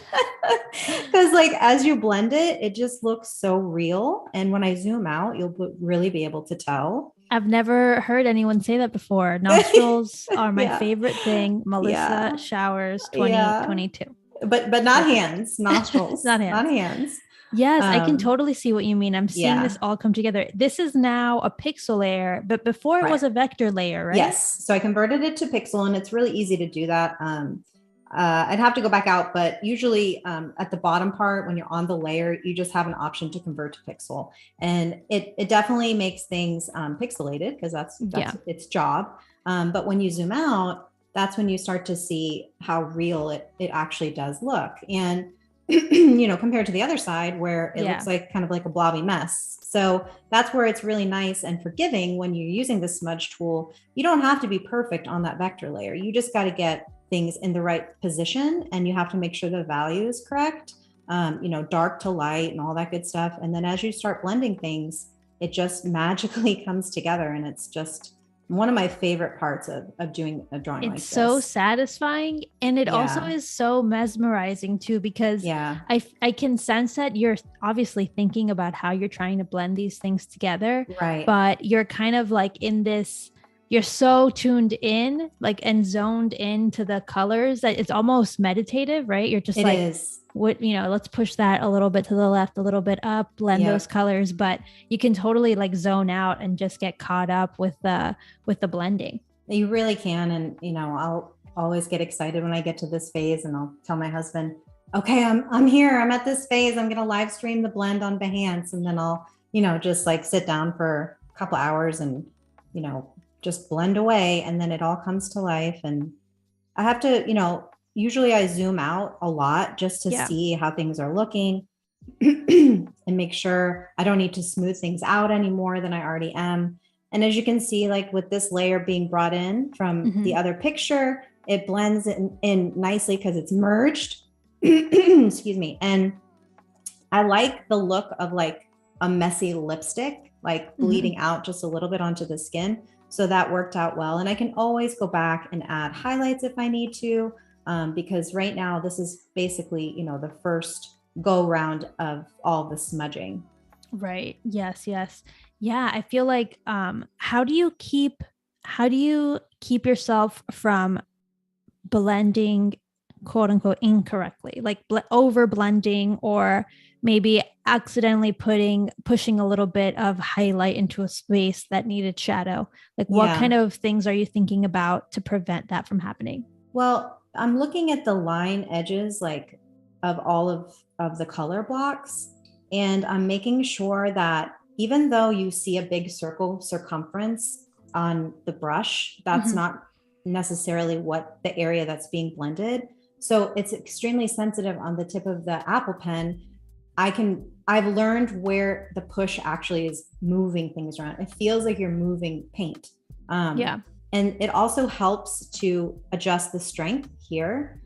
because like as you blend it, it just looks so real. And when I zoom out, you'll really be able to tell. I've never heard anyone say that before. Nostrils are my Yeah. favorite thing. Melissa Yeah. Showers Yeah. 2022. But not Perfect. hands, nostrils, Not not hands. hands. Yes, I can Um, totally see what you mean. I'm seeing this yeah. all come together. This is now a pixel layer, but before it Right. was a vector layer, right? Yes. So I converted it to pixel and it's really easy to do that. I'd have to go back out, but usually at the bottom part, when you're on the layer, you just have an option to convert to pixel. And it definitely makes things pixelated because that's its job. But when you zoom out, that's when you start to see how real it actually does look. And, compared to the other side where it looks like kind of like a blobby mess. So that's where it's really nice and forgiving when you're using the smudge tool. You don't have to be perfect on that vector layer. You just got to get things in the right position and you have to make sure the value is correct, dark to light and all that good stuff. And then as you start blending things, it just magically comes together. And it's just one of my favorite parts of doing a drawing like this. It's so satisfying. And it also is so mesmerizing too, because I can sense that you're obviously thinking about how you're trying to blend these things together. Right. But you're kind of like in this, you're so tuned in, like, and zoned into the colors that it's almost meditative, right? You're just let's push that a little bit to the left, a little bit up, blend those colors, but you can totally like zone out and just get caught up with the blending. You really can. And, I'll always get excited when I get to this phase and I'll tell my husband, okay, I'm here. I'm at this phase. I'm going to live stream the blend on Behance. And then I'll, just like sit down for a couple hours and, just blend away. And then it all comes to life. And I have to, usually I zoom out a lot just to see how things are looking and make sure I don't need to smooth things out any more than I already am. And as you can see, like with this layer being brought in from the other picture, it blends in nicely because it's merged. Excuse me. And I like the look of like a messy lipstick, like bleeding out just a little bit onto the skin. So that worked out well. And I can always go back and add highlights if I need to, because right now this is basically, the first go round of all the smudging. Right. Yes. Yes. Yeah. I feel like, how do you keep yourself from blending, quote unquote, incorrectly, like over blending, or maybe accidentally pushing a little bit of highlight into a space that needed shadow? Like what kind of things are you thinking about to prevent that from happening? Well, I'm looking at the line edges, like of all of the color blocks. And I'm making sure that even though you see a big circle circumference on the brush, that's not necessarily what the area that's being blended. So it's extremely sensitive on the tip of the Apple Pen. I've learned where the push actually is moving things around. It feels like you're moving paint. And it also helps to adjust the strength here.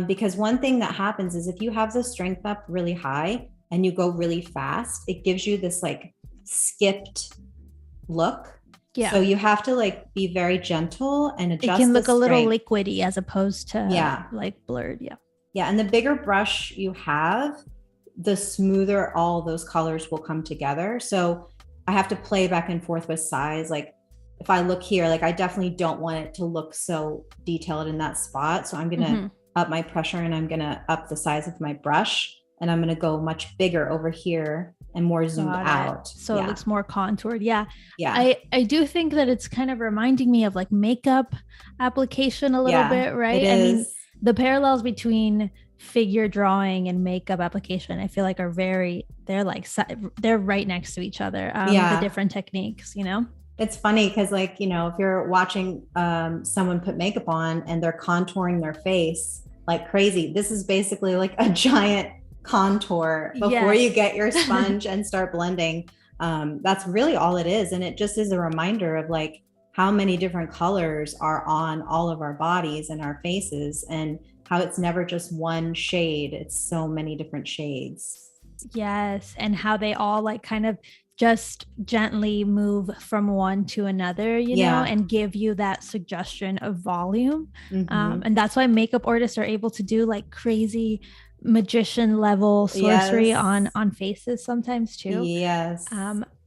Because one thing that happens is if you have the strength up really high and you go really fast, it gives you this like skipped look. Yeah. So you have to like be very gentle and adjust. It can look a little liquidy as opposed to like blurred. Yeah. Yeah. And the bigger brush you have, the smoother all those colors will come together. So I have to play back and forth with size. Like if I look here, like I definitely don't want it to look so detailed in that spot. So I'm going to up my pressure and I'm going to up the size of my brush and I'm going to go much bigger over here and more zoomed out. So it looks more contoured. Yeah. I do think that it's kind of reminding me of like makeup application a little bit, right? I mean, the parallels between figure drawing and makeup application, I feel like they're right next to each other. The different techniques, It's funny because like, if you're watching someone put makeup on and they're contouring their face like crazy, this is basically like a giant contour before you get your sponge and start blending. That's really all it is. And it just is a reminder of like how many different colors are on all of our bodies and our faces and how it's never just one shade. It's so many different shades. Yes. And how they all like kind of just gently move from one to another, Yeah. and give you that suggestion of volume. Mhm. And that's why makeup artists are able to do like crazy magician level sorcery Yes. on faces sometimes too. Yes.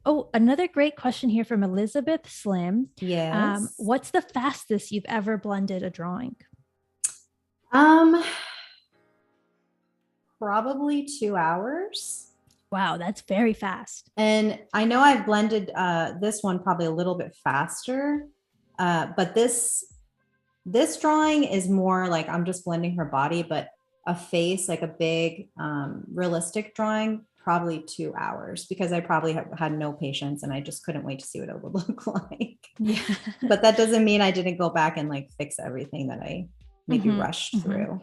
Oh, another great question here from Elizabeth Slim. Yes. What's the fastest you've ever blended a drawing? Probably 2 hours. Wow, that's very fast. And I know I've blended this one probably a little bit faster, but this drawing is more like I'm just blending her body, but a face, like a big realistic drawing, probably 2 hours, because I probably had no patience and I just couldn't wait to see what it would look like. Yeah. But that doesn't mean I didn't go back and like fix everything that I maybe rushed through.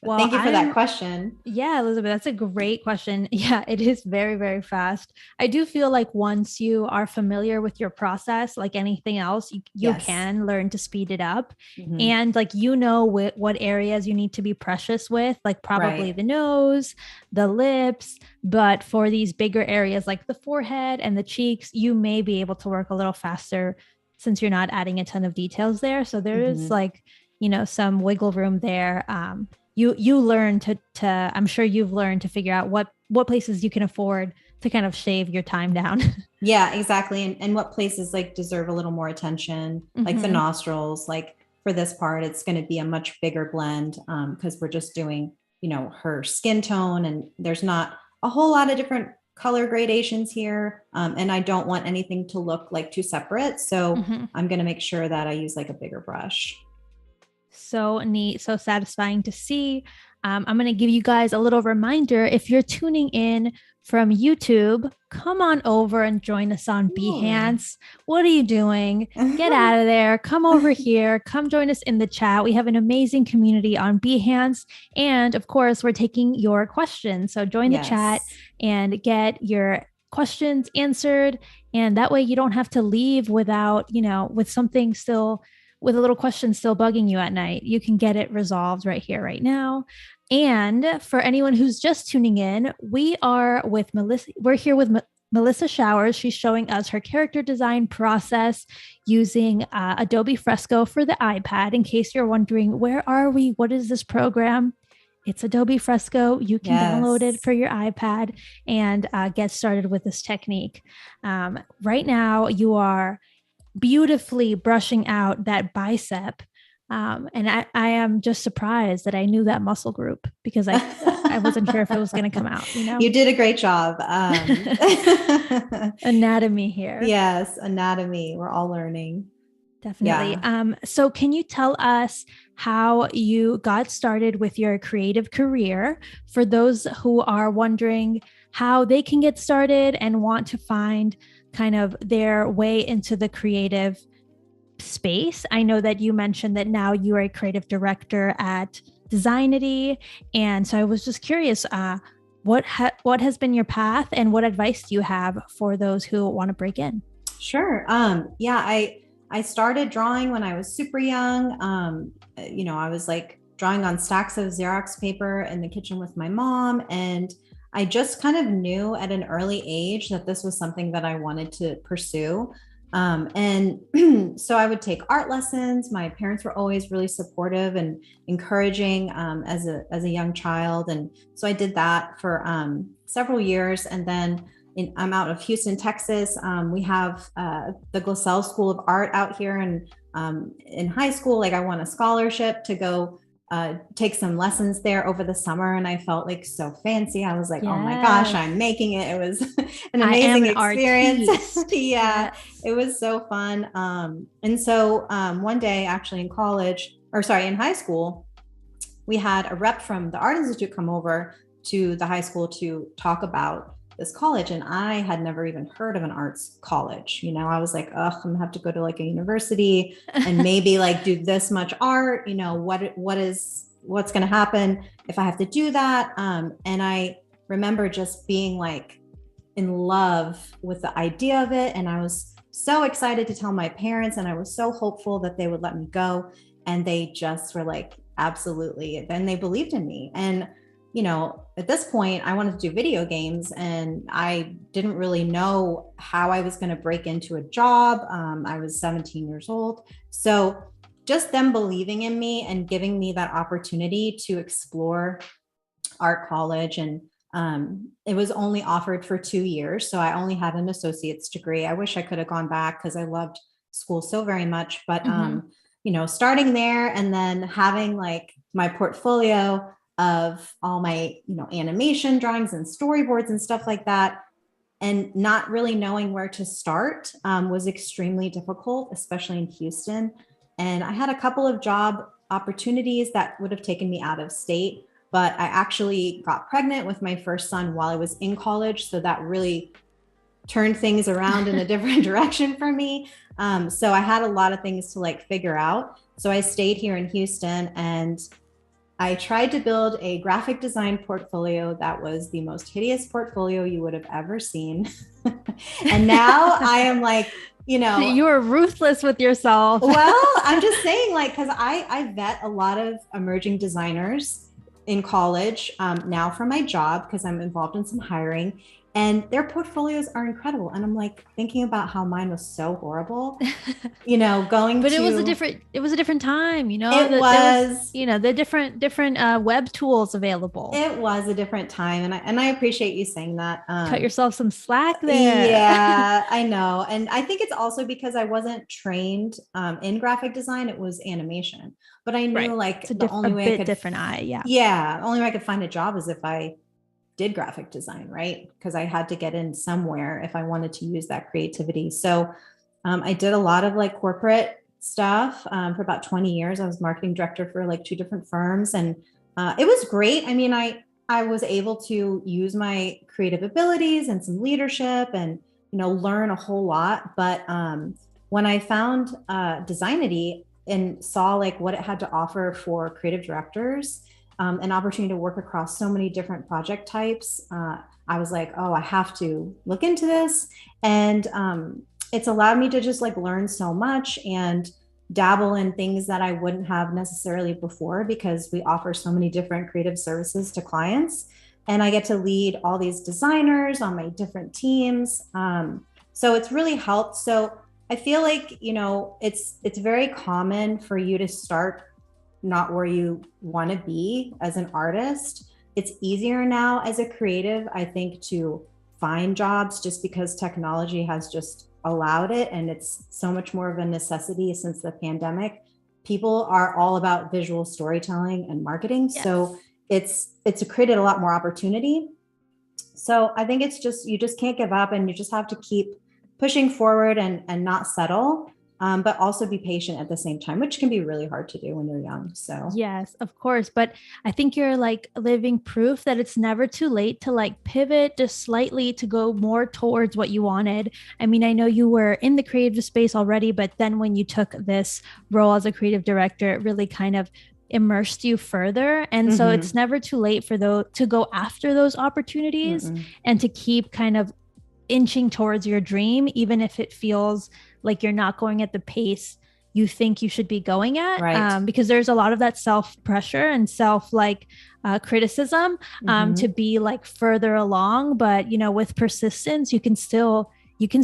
But Well, thank you for that question. Yeah, Elizabeth, that's a great question. Yeah, it is very, very fast. I do feel like once you are familiar with your process, like anything else, you Yes. can learn to speed it up. Mhm. And like, what areas you need to be precious with, like probably Right. the nose, the lips. But for these bigger areas like the forehead and the cheeks, you may be able to work a little faster since you're not adding a ton of details there. So there is like, some wiggle room there. You learn to I'm sure you've learned to figure out what places you can afford to kind of shave your time down. Yeah, exactly. And what places like deserve a little more attention, like the nostrils. Like for this part, it's going to be a much bigger blend because we're just doing, her skin tone, and there's not a whole lot of different color gradations here. And I don't want anything to look like too separate. So I'm going to make sure that I use like a bigger brush. So neat, so satisfying to see. I'm going to give you guys a little reminder. If you're tuning in from YouTube, come on over and join us on Behance. What are you doing? Get out of there. Come over here. Come join us in the chat. We have an amazing community on Behance. And of course, we're taking your questions. So join the chat and get your questions answered. And that way you don't have to leave without, with a little question still bugging you at night. You can get it resolved right here, right now. And for anyone who's just tuning in, we are with Melissa. We're here with Melissa Showers. She's showing us her character design process using Adobe Fresco for the iPad. In case you're wondering, where are we? What is this program? It's Adobe Fresco. You can download it for your iPad and get started with this technique. Right now, you are beautifully brushing out that bicep. And I am just surprised that I knew that muscle group because I wasn't sure if it was going to come out. You did a great job. Anatomy here. Yes, anatomy. We're all learning. Definitely. Yeah. So can you tell us how you got started with your creative career for those who are wondering how they can get started and want to find kind of their way into the creative space? I know that you mentioned that now you are a creative director at Designity. And so I was just curious, what has been your path and what advice do you have for those who want to break in? Sure. I started drawing when I was super young. I was like drawing on stacks of Xerox paper in the kitchen with my mom. And I just kind of knew at an early age that this was something that I wanted to pursue. And so I would take art lessons. My parents were always really supportive and encouraging as a young child. And so I did that for several years. And then I'm out of Houston, Texas. We have the Glassell School of Art out here. And in high school, like I won a scholarship to go take some lessons there over the summer. And I felt like so fancy. I was like, oh my gosh, I'm making it. It was an amazing experience. Yeah, it was so fun. And so one day actually in high school, we had a rep from the Art Institute come over to the high school to talk about this college. And I had never even heard of an arts college. I was like, I'm gonna have to go to like a university and maybe like do this much art, what's going to happen if I have to do that. And I remember just being like in love with the idea of it. And I was so excited to tell my parents, and I was so hopeful that they would let me go. And they just were like, absolutely. Then they believed in me. And at this point, I wanted to do video games and I didn't really know how I was going to break into a job. I was 17 years old. So just them believing in me and giving me that opportunity to explore art college. And it was only offered for 2 years. So I only had an associate's degree. I wish I could have gone back because I loved school so very much. But, starting there and then having like my portfolio of all my, animation drawings and storyboards and stuff like that, and not really knowing where to start was extremely difficult, especially in Houston. And I had a couple of job opportunities that would have taken me out of state, but I actually got pregnant with my first son while I was in college. So that really turned things around in a different direction for me. So I had a lot of things to like figure out. So I stayed here in Houston and I tried to build a graphic design portfolio that was the most hideous portfolio you would have ever seen. And now I am like, you are ruthless with yourself. Well, I'm just saying, like, because I vet a lot of emerging designers in college now for my job because I'm involved in some hiring, and their portfolios are incredible. And I'm like thinking about how mine was so horrible, but it was a different time, it was, the different web tools available. It was a different time. And I appreciate you saying that. Cut yourself some slack there. Yeah, I know. And I think it's also because I wasn't trained in graphic design. It was animation, but I knew like the only way I could different eye. Yeah. Yeah. The only way I could find a job is if I did graphic design, right? Because I had to get in somewhere if I wanted to use that creativity. So I did a lot of like corporate stuff for about 20 years. I was marketing director for like 2 different firms, and it was great. I mean, I was able to use my creative abilities and some leadership and, learn a whole lot. But when I found Designity and saw like what it had to offer for creative directors, an opportunity to work across so many different project types, I was like, oh, I have to look into this. And it's allowed me to just like learn so much and dabble in things that I wouldn't have necessarily before, because we offer so many different creative services to clients. And I get to lead all these designers on my different teams. So it's really helped. So I feel like, it's very common for you to start not where you want to be as an artist. It's easier now as a creative, I think, to find jobs just because technology has just allowed it. And it's so much more of a necessity since the pandemic. People are all about visual storytelling and marketing. Yes. So it's created a lot more opportunity. So I think it's just, you just can't give up and you just have to keep pushing forward and not settle. But also be patient at the same time, which can be really hard to do when you're young. So yes, of course. But I think you're like living proof that it's never too late to like pivot just slightly to go more towards what you wanted. I mean, I know you were in the creative space already, but then when you took this role as a creative director, it really kind of immersed you further. And so it's never too late for to go after those opportunities and to keep kind of inching towards your dream, even if it feels like you're not going at the pace you think you should be going at, right? Because there's a lot of that self pressure and self criticism to be like further along. But with persistence, you can still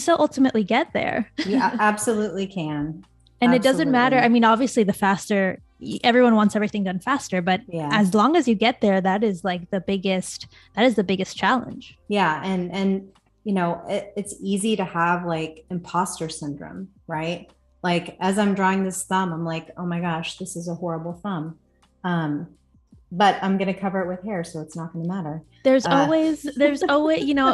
ultimately get there. Yeah, absolutely can. And It doesn't matter. I mean, obviously, the faster, everyone wants everything done faster, but as long as you get there, that is the biggest challenge. Yeah, and it's easy to have like imposter syndrome, right? Like as I'm drawing this thumb, I'm like, oh my gosh, this is a horrible thumb. But I'm going to cover it with hair, so it's not going to matter. There's always,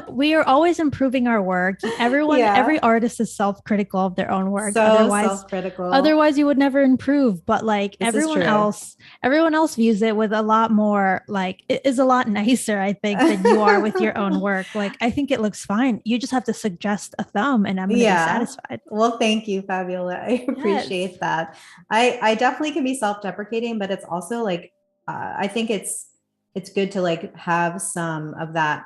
we are always improving our work. Every artist is self-critical of their own work. So self-critical. Otherwise you would never improve. But like everyone else views it with a lot more, like it is a lot nicer, I think, than you are with your own work. Like, I think it looks fine. You just have to suggest a thumb and I'm going to be satisfied. Well, thank you, Fabiola. I appreciate that. I definitely can be self-deprecating, but it's also like, I think it's good to like have some of that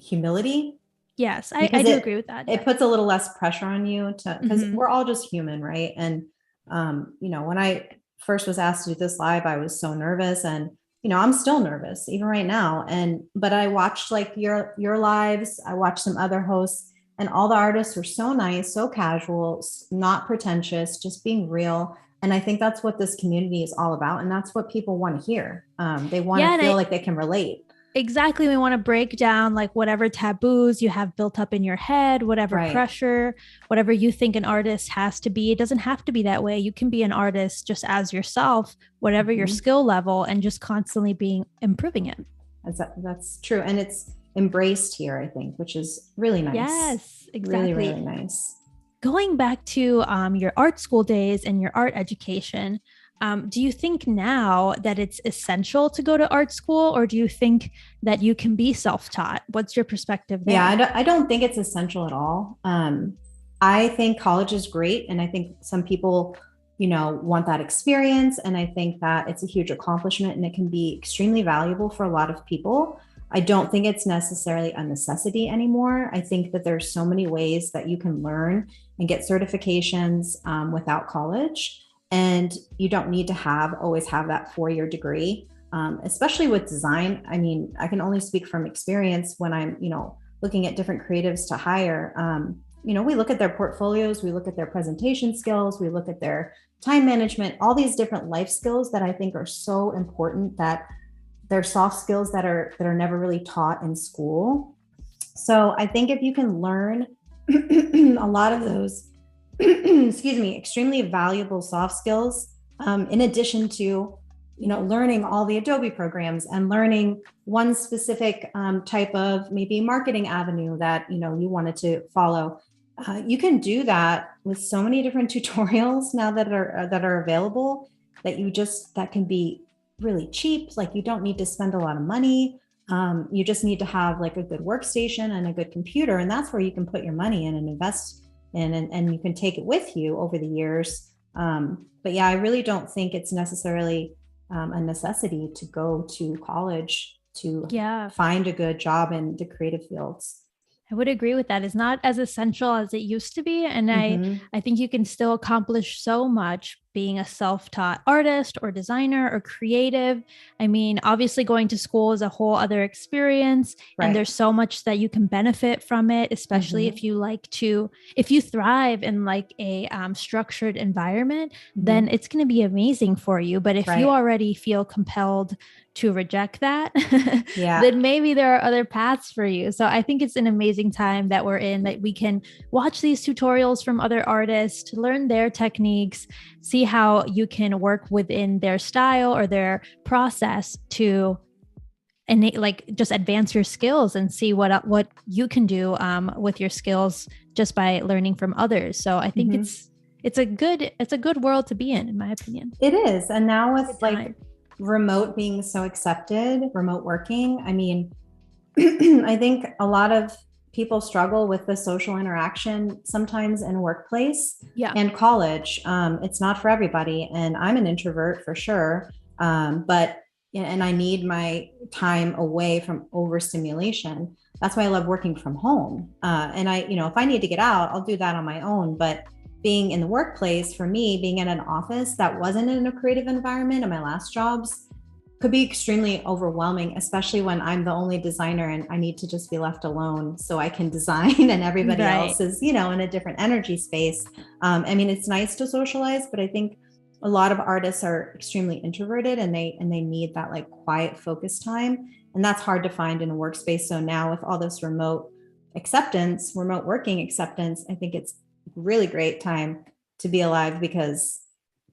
humility. Yes, I do agree with that. It puts a little less pressure on you because we're all just human, right? And when I first was asked to do this live, I was so nervous, and I'm still nervous even right now. But I watched like your lives. I watched some other hosts, and all the artists were so nice, so casual, not pretentious, just being real. And I think that's what this community is all about. And that's what people want to hear. They want to feel like they can relate. Exactly. We want to break down like whatever taboos you have built up in your head, whatever pressure, whatever you think an artist has to be. It doesn't have to be that way. You can be an artist just as yourself, whatever your skill level, and just constantly improving it. That's true. And it's embraced here, I think, which is really nice. Yes, exactly. Really, really nice. Going back to your art school days and your art education, do you think now that it's essential to go to art school, or do you think that you can be self-taught? What's your perspective there? Yeah, I don't think it's essential at all. I think college is great. And I think some people, want that experience. And I think that it's a huge accomplishment and it can be extremely valuable for a lot of people. I don't think it's necessarily a necessity anymore. I think that there's so many ways that you can learn and get certifications without college. And you don't need to always have that 4-year degree, especially with design. I mean, I can only speak from experience when I'm, looking at different creatives to hire. We look at their portfolios, we look at their presentation skills, we look at their time management, all these different life skills that I think are so important, that they're soft skills that are never really taught in school. So I think if you can learn a lot of those extremely valuable soft skills, in addition to, learning all the Adobe programs and learning one specific type of maybe marketing avenue that, you wanted to follow. You can do that with so many different tutorials now that are available, that can be really cheap. Like, you don't need to spend a lot of money. You just need to have like a good workstation and a good computer. And that's where you can put your money in and invest and you can take it with you over the years. But yeah, I really don't think it's necessarily a necessity to go to college to find a good job in the creative fields. I would agree with that. It's not as essential as it used to be. And I think you can still accomplish so much being a self-taught artist or designer or creative. I mean, obviously going to school is a whole other experience, and there's so much that you can benefit from it, especially if you thrive in like a structured environment, then it's going to be amazing for you. But if you already feel compelled to reject that, then maybe there are other paths for you. So I think it's an amazing time that we're in, that we can watch these tutorials from other artists, learn their techniques, see how you can work within their style or their process to just advance your skills and see what you can do with your skills just by learning from others. So I think it's a good world to be in my opinion. It is. And now with like remote being so accepted, remote working, I mean, I think a lot of people struggle with the social interaction sometimes in a workplace and college. It's not for everybody. And I'm an introvert for sure. But I need my time away from overstimulation. That's why I love working from home. And if I need to get out, I'll do that on my own. But being in the workplace, for me, being in an office that wasn't in a creative environment in my last jobs, could be extremely overwhelming, especially when I'm the only designer and I need to just be left alone so I can design and everybody else is, in a different energy space. I mean, it's nice to socialize, but I think a lot of artists are extremely introverted and they need that like quiet focus time. And that's hard to find in a workspace. So now with all this remote working acceptance, I think it's a really great time to be alive, because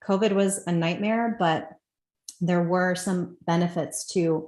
COVID was a nightmare, but there were some benefits to,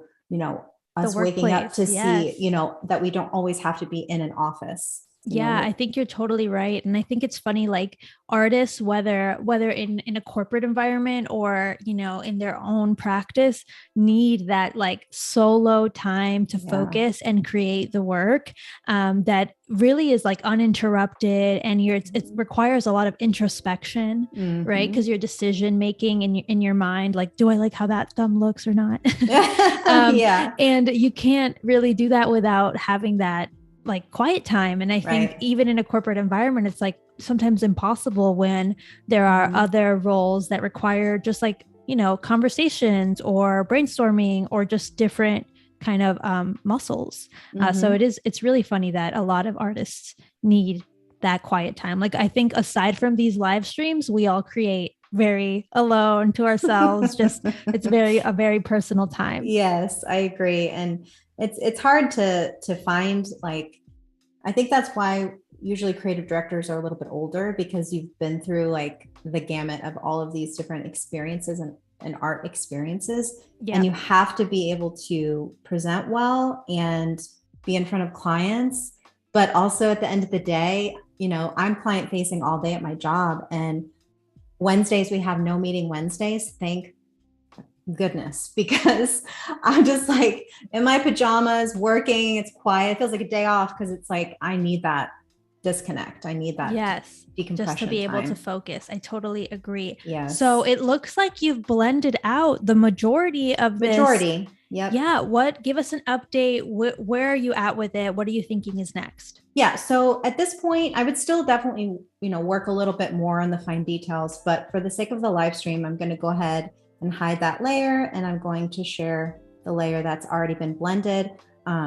us waking up to see, that we don't always have to be in an office. Yeah, I think you're totally right. And I think it's funny, like artists, whether in a corporate environment or, in their own practice, need that like solo time to focus and create the work that really is like uninterrupted. And it requires a lot of introspection, right? Because your decision making in your mind, like, do I like how that thumb looks or not? And you can't really do that without having that like quiet time. And I think even in a corporate environment, it's like sometimes impossible when there are other roles that require just like, conversations or brainstorming or just different kind of muscles. So it's really funny that a lot of artists need that quiet time. Like, I think aside from these live streams, we all create very alone to ourselves. Just it's a very personal time. Yes, I agree. And it's hard to find, like, I think that's why usually creative directors are a little bit older, because you've been through like the gamut of all of these different experiences and art experiences. Yeah. And you have to be able to present well and be in front of clients. But also at the end of the day, I'm client facing all day at my job, and Wednesdays, we have no meeting Wednesdays. Thank goodness, because I'm just like in my pajamas working. It's quiet. It feels like a day off, because it's like, I need that disconnect. I need that decompression just to be able time to focus. I totally agree. Yes. So it looks like you've blended out the majority of this. Yep. Yeah. Give us an update. Where are you at with it? What are you thinking is next? Yeah. So at this point, I would still definitely, work a little bit more on the fine details, but for the sake of the live stream, I'm going to go ahead and hide that layer, and I'm going to share the layer that's already been blended.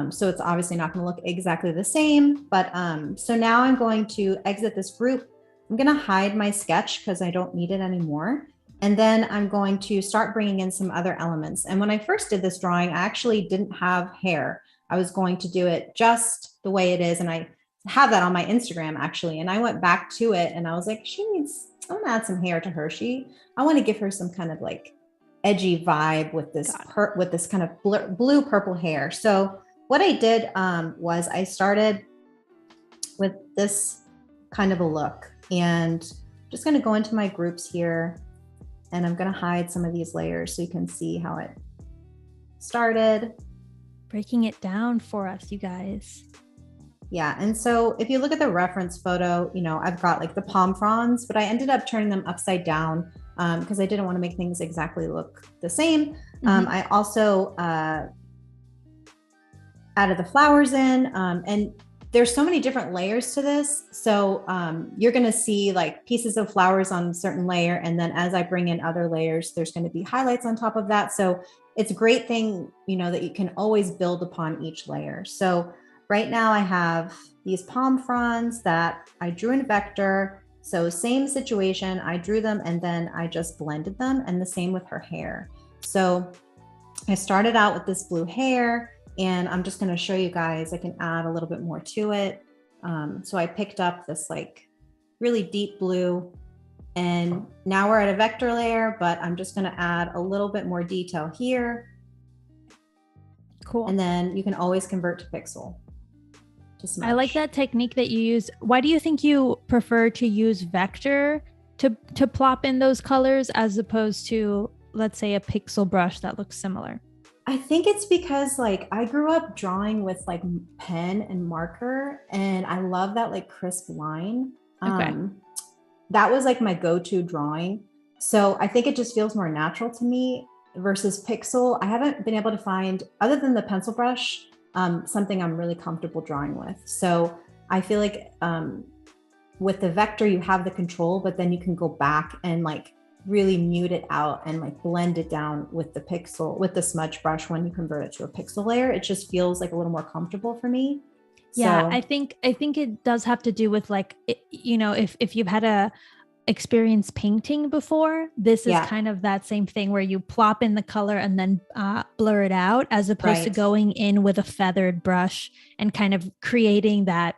So it's obviously not going to look exactly the same, but so now I'm going to exit this group. I'm going to hide my sketch because I don't need it anymore. And then I'm going to start bringing in some other elements. And when I first did this drawing, I actually didn't have hair. I was going to do it just the way it is. And I have that on my Instagram actually. And I went back to it and I was like, I want to add some hair to her. I want to give her some kind of like edgy vibe with this with this kind of blue purple hair. So what I did was I started with this kind of a look, and just going to go into my groups here, and I'm going to hide some of these layers so you can see how it started. Breaking it down for us, you guys. Yeah. And so if you look at the reference photo, I've got like the palm fronds, but I ended up turning them upside down because I didn't want to make things exactly look the same. I also added the flowers in, and there's so many different layers to this. So you're going to see like pieces of flowers on a certain layer. And then as I bring in other layers, there's going to be highlights on top of that. So it's a great thing, that you can always build upon each layer. So right now I have these palm fronds that I drew in vector. So same situation, I drew them and then I just blended them, and the same with her hair. So I started out with this blue hair, and I'm just going to show you guys, I can add a little bit more to it. So I picked up this like really deep blue, and now we're at a vector layer, but I'm just going to add a little bit more detail here. Cool. And then you can always convert to pixel. I like that technique that you use. Why do you think you prefer to use vector to plop in those colors as opposed to, let's say, a pixel brush that looks similar? I think it's because like I grew up drawing with like pen and marker, and I love that like crisp line. Okay. That was like my go-to drawing. So I think it just feels more natural to me versus pixel. I haven't been able to find, other than the pencil brush, something I'm really comfortable drawing with. So I feel like with the vector, you have the control, but then you can go back and like really mute it out and like blend it down with the pixel, with the smudge brush. When you convert it to a pixel layer, it just feels like a little more comfortable for me. Yeah, so I think it does have to do with like, if you've had a experience painting before, this is kind of that same thing where you plop in the color and then blur it out, as opposed to going in with a feathered brush and kind of creating that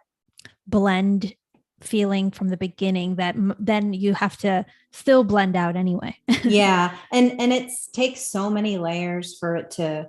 blend feeling from the beginning that then you have to still blend out anyway. Yeah. And it takes so many layers for it to,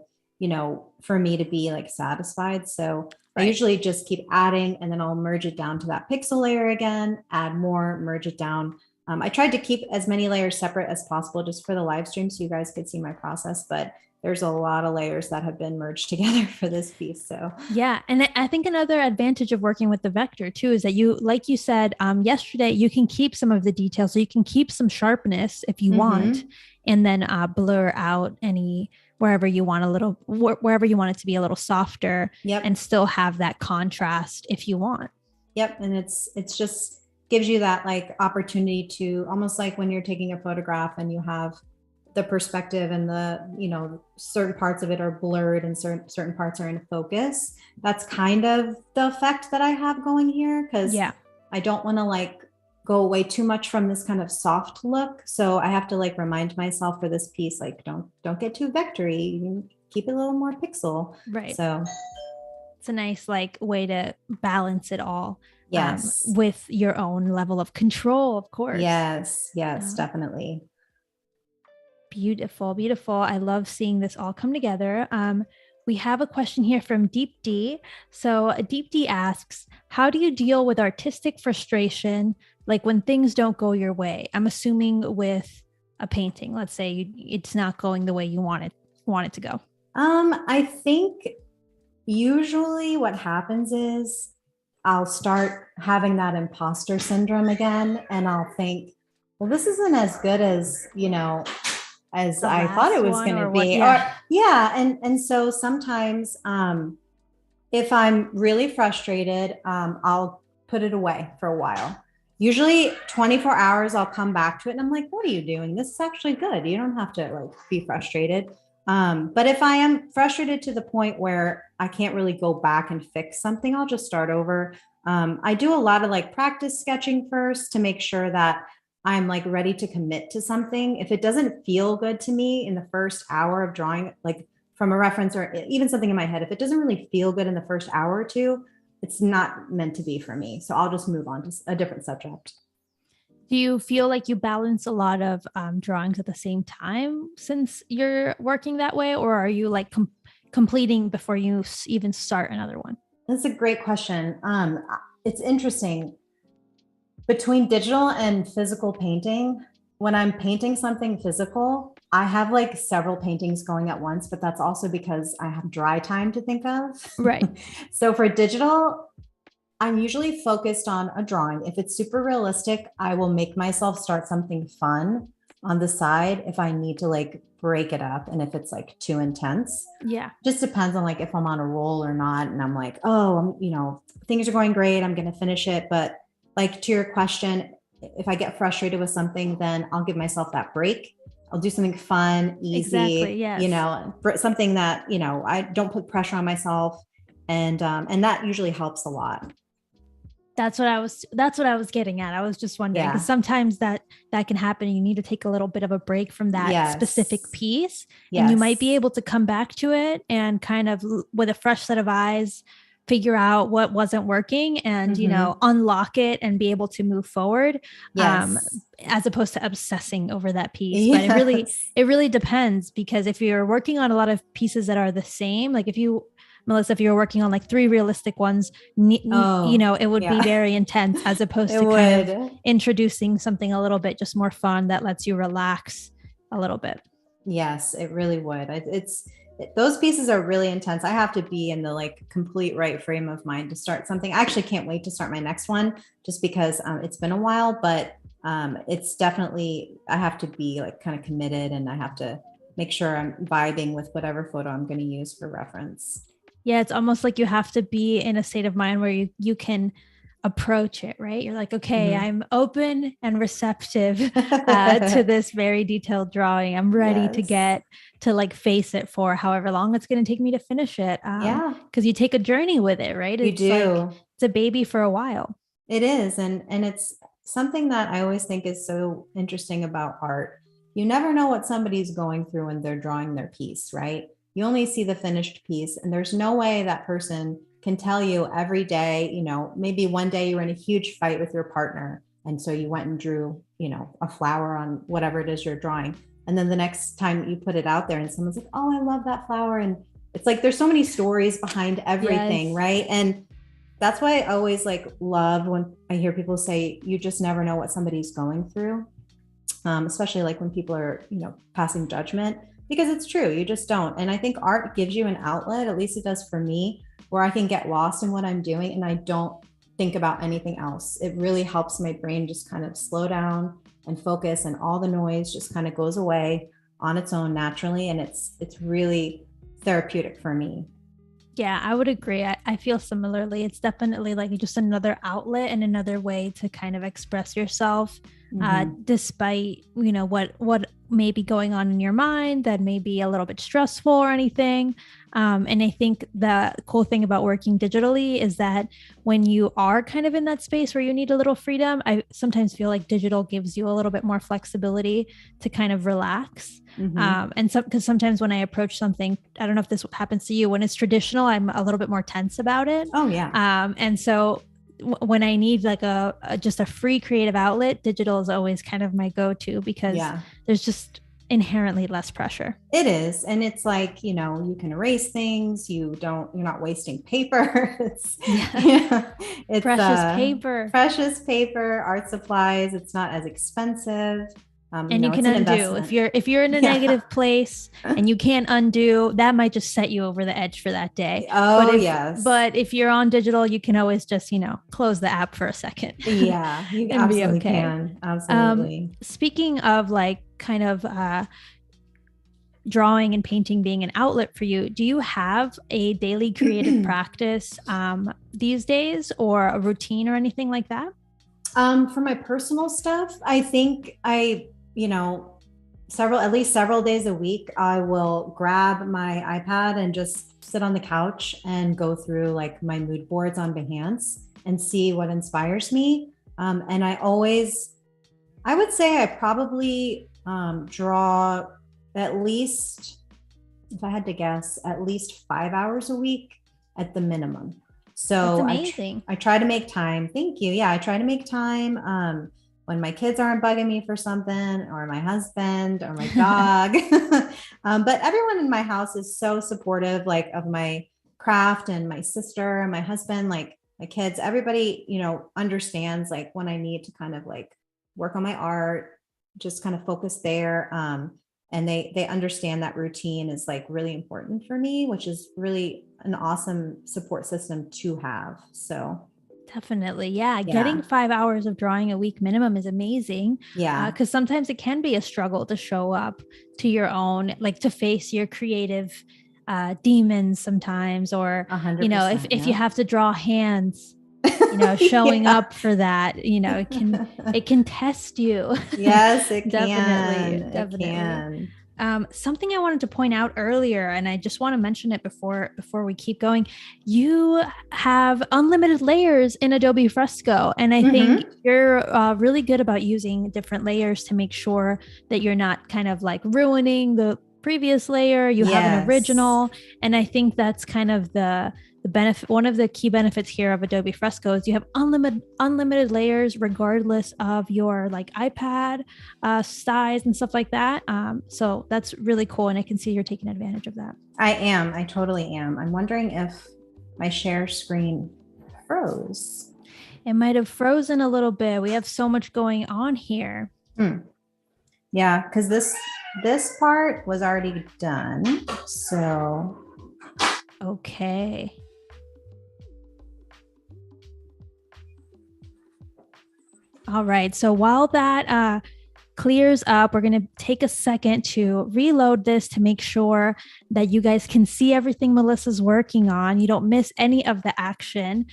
for me to be like satisfied. So I usually just keep adding, and then I'll merge it down to that pixel layer again, add more, merge it down. I tried to keep as many layers separate as possible just for the live stream so you guys could see my process, but there's a lot of layers that have been merged together for this piece. So yeah. And I think another advantage of working with the vector too is that you, like you said yesterday, you can keep some of the details. So you can keep some sharpness if you want, and then blur out any wherever you want wherever you want it to be a little softer, and still have that contrast if you want. Yep. And it's just gives you that like opportunity to, almost like when you're taking a photograph and you have the perspective and the, certain parts of it are blurred and certain parts are in focus. That's kind of the effect that I have going here, because I don't want to like go away too much from this kind of soft look. So I have to like remind myself for this piece, like don't get too vectory, keep it a little more pixel. Right. So it's a nice like way to balance it all. Yes. With your own level of control, of course. Yes, definitely. Beautiful, beautiful. I love seeing this all come together. We have a question here from Deep D. So Deep D asks, how do you deal with artistic frustration, like when things don't go your way? I'm assuming with a painting, let's say it's not going the way you want it to go. I think usually what happens is I'll start having that imposter syndrome again. And I'll think, well, this isn't as good as, as I thought it was going to be. And so sometimes if I'm really frustrated, I'll put it away for a while. Usually 24 hours, I'll come back to it and I'm like, what are you doing? This is actually good. You don't have to like be frustrated. But if I am frustrated to the point where I can't really go back and fix something, I'll just start over. I do a lot of like practice sketching first to make sure that I'm like ready to commit to something. If it doesn't feel good to me in the first hour of drawing, like from a reference or even something in my head, if it doesn't really feel good in the first hour or two, it's not meant to be for me. So I'll just move on to a different subject. Do you feel like you balance a lot of drawings at the same time since you're working that way? Or are you like completing before you even start another one? That's a great question. It's interesting. Between digital and physical painting, when I'm painting something physical, I have like several paintings going at once, but that's also because I have dry time to think of. Right. So for digital, I'm usually focused on a drawing. If it's super realistic, I will make myself start something fun on the side if I need to like break it up. And if it's like too intense, just depends on like if I'm on a roll or not. And I'm like, oh, things are going great, I'm going to finish it. But like to your question, if I get frustrated with something, then I'll give myself that break. I'll do something fun, easy, something that, I don't put pressure on myself. And that usually helps a lot. That's what I was getting at. I was just wondering, because sometimes that can happen. You need to take a little bit of a break from that specific piece, and you might be able to come back to it and kind of with a fresh set of eyes, figure out what wasn't working and, unlock it and be able to move forward. As opposed to obsessing over that piece. But it really depends, because if you're working on a lot of pieces that are the same, like Melissa, if you were working on like 3 realistic ones, it would be very intense, as opposed to kind of introducing something a little bit just more fun that lets you relax a little bit. Yes, it really would. Those pieces are really intense. I have to be in the like complete right frame of mind to start something. I actually can't wait to start my next one, just because it's been a while, but it's definitely, I have to be like kind of committed, and I have to make sure I'm vibing with whatever photo I'm going to use for reference. Yeah, it's almost like you have to be in a state of mind where you can approach it, right? You're like, okay, I'm open and receptive to this very detailed drawing. I'm ready to get to like face it for however long it's going to take me to finish it. Because you take a journey with it, right? You do. Like, it's a baby for a while. It is. And it's something that I always think is so interesting about art. You never know what somebody's going through when they're drawing their piece, right? You only see the finished piece, and there's no way that person can tell you every day, maybe one day you were in a huge fight with your partner, and so you went and drew, a flower on whatever it is you're drawing. And then the next time you put it out there and someone's like, oh, I love that flower. And it's like, there's so many stories behind everything. Right. And that's why I always like love when I hear people say, you just never know what somebody's going through. Especially like when people are, passing judgment, because it's true. You just don't. And I think art gives you an outlet, at least it does for me, where I can get lost in what I'm doing and I don't think about anything else. It really helps my brain just kind of slow down and focus, and all the noise just kind of goes away on its own naturally. And it's really therapeutic for me. Yeah, I would agree. I feel similarly. It's definitely like just another outlet and another way to kind of express yourself, despite, what maybe going on in your mind that may be a little bit stressful or anything. And I think the cool thing about working digitally is that when you are kind of in that space where you need a little freedom, I sometimes feel like digital gives you a little bit more flexibility to kind of relax. And so, because sometimes when I approach something, I don't know if this happens to you, when it's traditional, I'm a little bit more tense about it. Oh yeah. And so when I need like just a free creative outlet, digital is always kind of my go-to because there's just inherently less pressure. It is. And it's like, you can erase things. You're not wasting paper. It's precious paper, art supplies. It's not as expensive. And you can undo if you're in a negative place and you can't undo, that might just set you over the edge for that day. But if you're on digital, you can always just, close the app for a second. Yeah, you absolutely can. Absolutely. Speaking of like kind of drawing and painting being an outlet for you, do you have a daily creative practice these days, or a routine or anything like that? For my personal stuff, I think at least several days a week, I will grab my iPad and just sit on the couch and go through like my mood boards on Behance and see what inspires me. And I would say I probably draw at least, if I had to guess, at least 5 hours a week at the minimum. So I try to make time. Thank you. Yeah, I try to make time when my kids aren't bugging me for something, or my husband or my dog. But everyone in my house is so supportive, like of my craft, and my sister and my husband, like my kids, everybody, understands like when I need to kind of like work on my art, just kind of focus there. And they understand that routine is like really important for me, which is really an awesome support system to have. So definitely. Yeah. Getting 5 hours of drawing a week minimum is amazing. Yeah. Because sometimes it can be a struggle to show up to your own, like to face your creative demons sometimes, or, 100%, if you have to draw hands, showing up for that, it can test you. Yes, it Definitely. can. Something I wanted to point out earlier, and I just want to mention it before we keep going. You have unlimited layers in Adobe Fresco, and I think you're really good about using different layers to make sure that you're not kind of like ruining the previous layer. You have an original, and I think that's kind of the benefit. One of the key benefits here of Adobe Fresco is you have unlimited layers regardless of your like iPad size and stuff like that. So that's really cool, and I can see you're taking advantage of that. I totally am. I'm wondering if my share screen froze. It might have frozen a little bit. We have so much going on here. Yeah, because this part was already done. So okay. All right. So while that clears up, we're going to take a second to reload this to make sure that you guys can see everything Melissa's working on. You don't miss any of the action.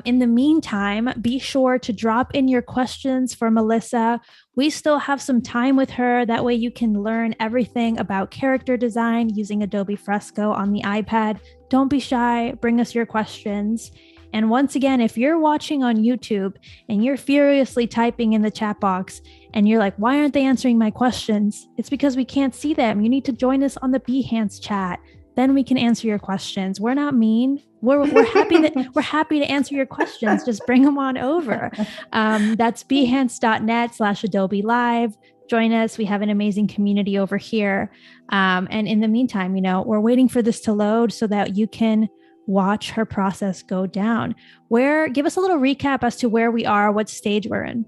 In the meantime, be sure to drop in your questions for Melissa. We still have some time with her. That way you can learn everything about character design using Adobe Fresco on the iPad. Don't be shy. Bring us your questions. And once again, if you're watching on YouTube and you're furiously typing in the chat box and you're like, why aren't they answering my questions? It's because we can't see them. You need to join us on the Behance chat. Then we can answer your questions. We're not mean. We're happy to answer your questions. Just bring them on over. That's behance.net/Adobe Live. Join us. We have an amazing community over here. And in the meantime, we're waiting for this to load so that you can watch her process go down. Give us a little recap as to where we are, what stage we're in.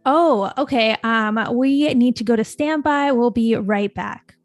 Oh, okay. We need to go to standby. We'll be right back.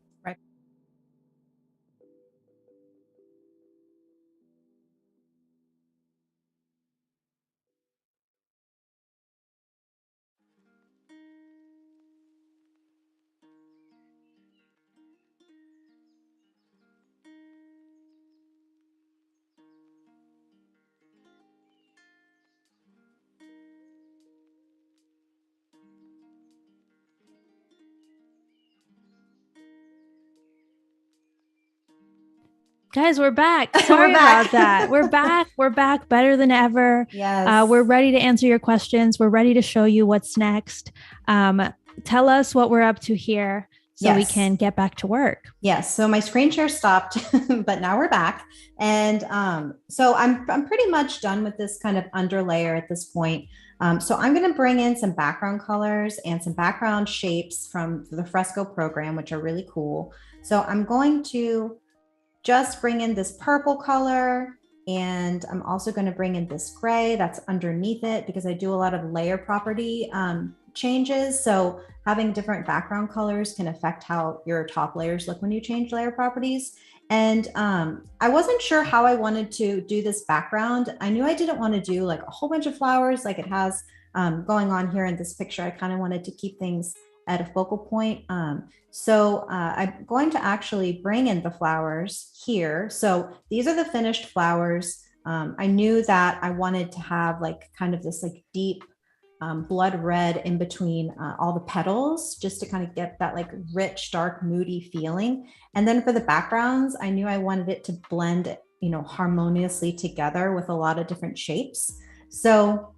Guys, we're back. Sorry about that. We're back. We're back better than ever. Yes. We're ready to answer your questions. We're ready to show you what's next. Tell us what we're up to here so we can get back to work. Yes. So my screen share stopped, but now we're back. And so I'm pretty much done with this kind of underlayer at this point. So I'm going to bring in some background colors and some background shapes from the Fresco program, which are really cool. So I'm going to just bring in this purple color, and I'm also going to bring in this gray that's underneath it because I do a lot of layer property changes. So having different background colors can affect how your top layers look when you change layer properties. And I wasn't sure how I wanted to do this background. I knew I didn't want to do like a whole bunch of flowers like it has going on here in this picture. I kind of wanted to keep things at a focal point. So I'm going to actually bring in the flowers here. So these are the finished flowers. I knew that I wanted to have like kind of this like deep blood red in between all the petals, just to kind of get that like rich, dark, moody feeling. And then for the backgrounds, I knew I wanted it to blend, you know, harmoniously together with a lot of different shapes. So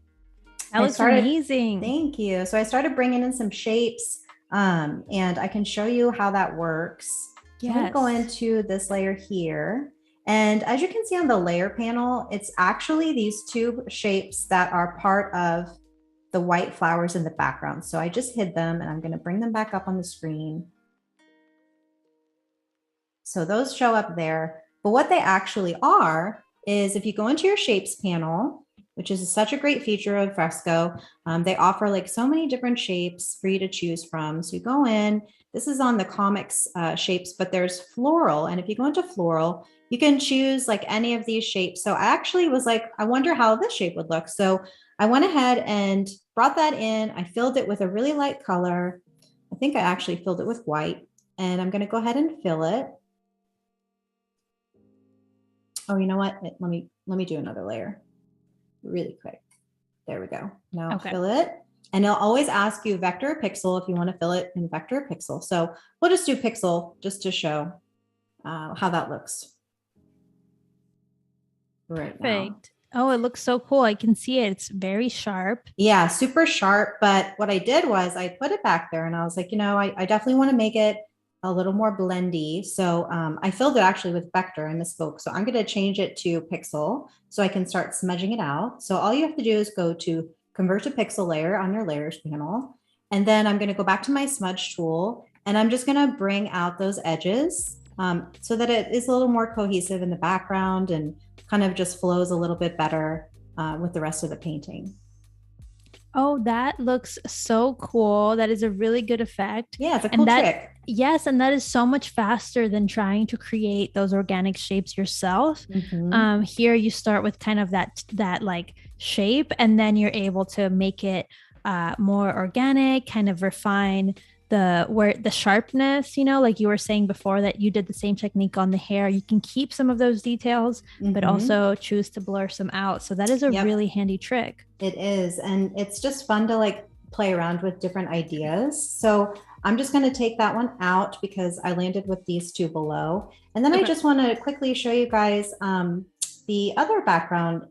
that looks amazing. Thank you. So I started bringing in some shapes, and I can show you how that works. Yes. I'm going to go into this layer here. And as you can see on the layer panel, it's actually these two shapes that are part of the white flowers in the background. So I just hid them and I'm going to bring them back up on the screen. So those show up there. But what they actually are is if you go into your shapes panel, which is such a great feature of Fresco, they offer like so many different shapes for you to choose from. So you go in, this is on the comics shapes, but there's floral. And if you go into floral, you can choose like any of these shapes. So I actually was like, I wonder how this shape would look. So I went ahead and brought that in. I filled it with a really light color. I think I actually filled it with white, and I'm going to go ahead and fill it. Oh, you know what? Let me do another layer really quick. There we go. Now fill it, and it'll always ask you vector or pixel if you want to fill it in vector or pixel. So we'll just do pixel just to show how that looks. Right. Perfect. Oh, it looks so cool. I can see it. It's very sharp. Yeah, super sharp. But what I did was I put it back there and I was like, you know, I definitely want to make it a little more blendy. So I filled it actually with vector. I misspoke. So I'm going to change it to pixel so I can start smudging it out. So all you have to do is go to convert to pixel layer on your layers panel. And then I'm going to go back to my smudge tool and I'm just going to bring out those edges so that it is a little more cohesive in the background and kind of just flows a little bit better with the rest of the painting. Oh, that looks so cool. That is a really good effect. Yeah, it's a cool trick. Yes, and that is so much faster than trying to create those organic shapes yourself. Mm-hmm. Here you start with kind of that like shape, and then you're able to make it more organic, kind of refine the sharpness, you know, like you were saying before that you did the same technique on the hair. You can keep some of those details, mm-hmm. but also choose to blur some out. So that is a really handy trick. It is. And it's just fun to like play around with different ideas. So I'm just going to take that one out because I landed with these two below. And then I just want to quickly show you guys the other background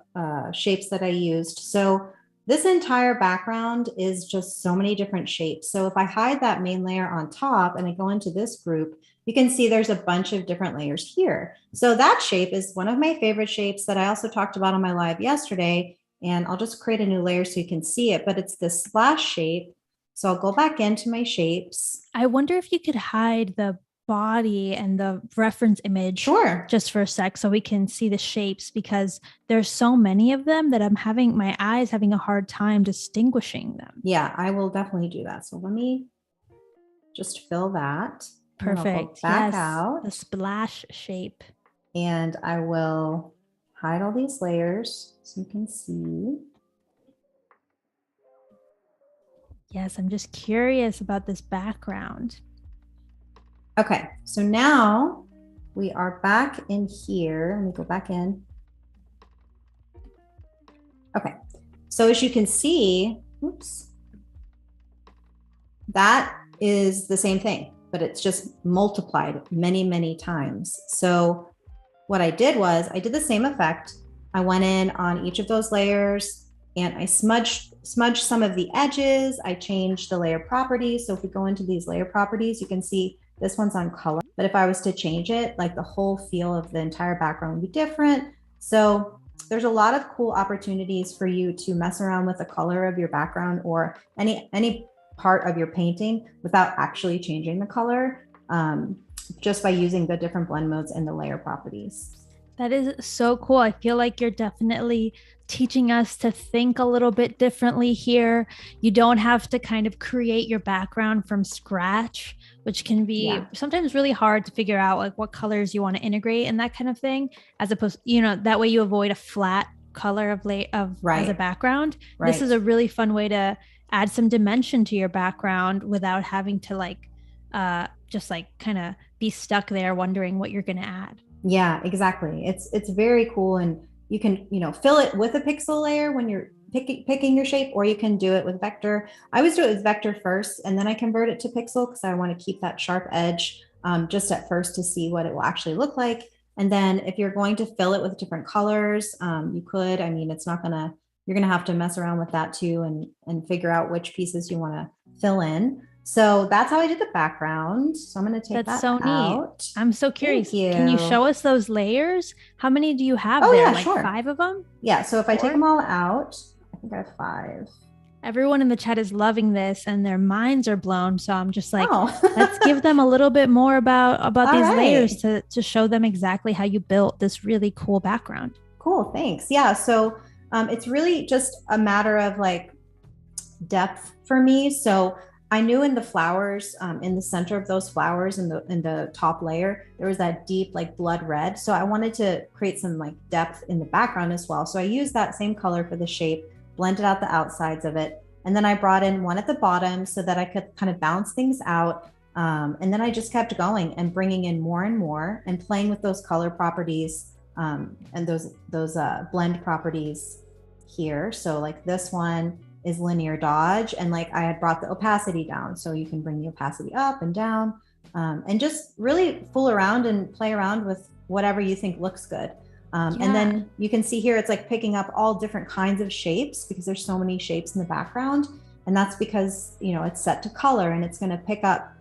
shapes that I used. So this entire background is just so many different shapes. So if I hide that main layer on top and I go into this group, you can see there's a bunch of different layers here. So that shape is one of my favorite shapes that I also talked about on my live yesterday. And I'll just create a new layer so you can see it, but it's this slash shape. So I'll go back into my shapes. I wonder if you could hide the body and the reference image just for a sec so we can see the shapes, because there's so many of them that I'm having my eyes having a hard time distinguishing them. Yeah, I will definitely do that. So let me just fill that. Perfect. Back out the splash shape, and I will hide all these layers so you can see. Yes, I'm just curious about this background. Okay, so now we are back in here. Let me go back in. Okay, so as you can see, oops, that is the same thing, but it's just multiplied many, many times. So what I did was I did the same effect. I went in on each of those layers and I smudged some of the edges. I changed the layer properties. So if we go into these layer properties, you can see this one's on color. But if I was to change it, like the whole feel of the entire background would be different. So there's a lot of cool opportunities for you to mess around with the color of your background or any part of your painting without actually changing the color, just by using the different blend modes and the layer properties. That is so cool. I feel like you're definitely teaching us to think a little bit differently here. You don't have to kind of create your background from scratch, which can be sometimes really hard to figure out like what colors you want to integrate and that kind of thing, as opposed, that way you avoid a flat color of as a background. Right. This is a really fun way to add some dimension to your background without having to just kind of be stuck there wondering what you're going to add. Yeah, exactly. It's very cool. And you can, fill it with a pixel layer when you're picking your shape, or you can do it with vector. I always do it with vector first, and then I convert it to pixel because I want to keep that sharp edge just at first to see what it will actually look like. And then if you're going to fill it with different colors, you could, you're going to have to mess around with that too and figure out which pieces you want to fill in. So that's how I did the background. So I'm going to take that so out. Neat. I'm so curious. Can you show us those layers? How many do you have there? Yeah, sure. 5 of them? Yeah. So if I take them all out, I think I have 5. Everyone in the chat is loving this and their minds are blown. So I'm just like, let's give them a little bit more about these layers to show them exactly how you built this really cool background. Cool. Thanks. Yeah. So it's really just a matter of depth for me. So I knew in the flowers, in the center of those flowers in the top layer, there was that deep blood red. So I wanted to create some depth in the background as well. So I used that same color for the shape, blended out the outsides of it. And then I brought in one at the bottom so that I could kind of balance things out. And then I just kept going and bringing in more and more and playing with those color properties and those blend properties here. So this one is linear dodge, and I had brought the opacity down, so you can bring the opacity up and down, and just really fool around and play around with whatever you think looks good. And then you can see here it's picking up all different kinds of shapes because there's so many shapes in the background, and that's because it's set to color and it's going to pick up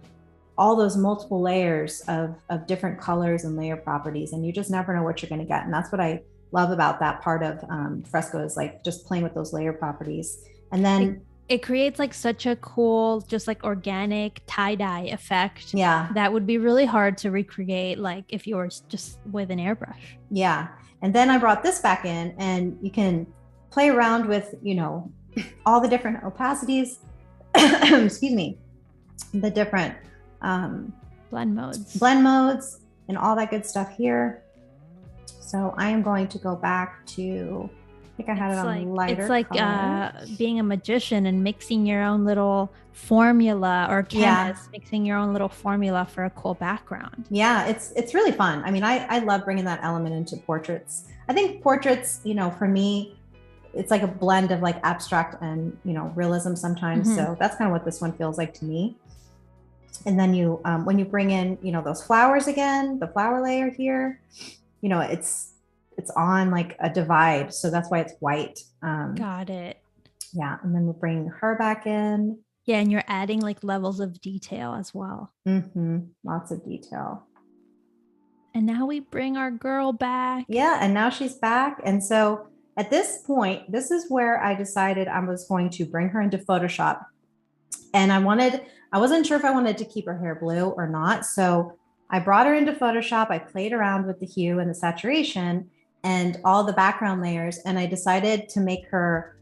all those multiple layers of different colors and layer properties, and you just never know what you're going to get. And that's what I love about that part of Fresco is just playing with those layer properties. And then it creates such a cool, just organic tie-dye effect. Yeah. That would be really hard to recreate if you were just with an airbrush. Yeah. And then I brought this back in and you can play around with, all the different opacities, excuse me, the different blend modes and all that good stuff here. So I am going to go back to, I think I had it on lighter color. Being a magician and mixing your own little formula, or chemist mixing your own little formula for a cool background. Yeah, it's really fun. I mean, I love bringing that element into portraits. I think portraits, for me, it's a blend of abstract and, realism sometimes. Mm-hmm. So that's kind of what this one feels like to me. And then you, when you bring in, those flowers again, the flower layer here, it's on a divide. So that's why it's white. Got it. Yeah. And then we'll bring her back in. Yeah. And you're adding levels of detail as well. Mm-hmm. Lots of detail. And now we bring our girl back. Yeah. And now she's back. And so at this point, this is where I decided I was going to bring her into Photoshop. And I wasn't sure if I wanted to keep her hair blue or not. So I brought her into Photoshop. I played around with the hue and the saturation and all the background layers. And I decided to make her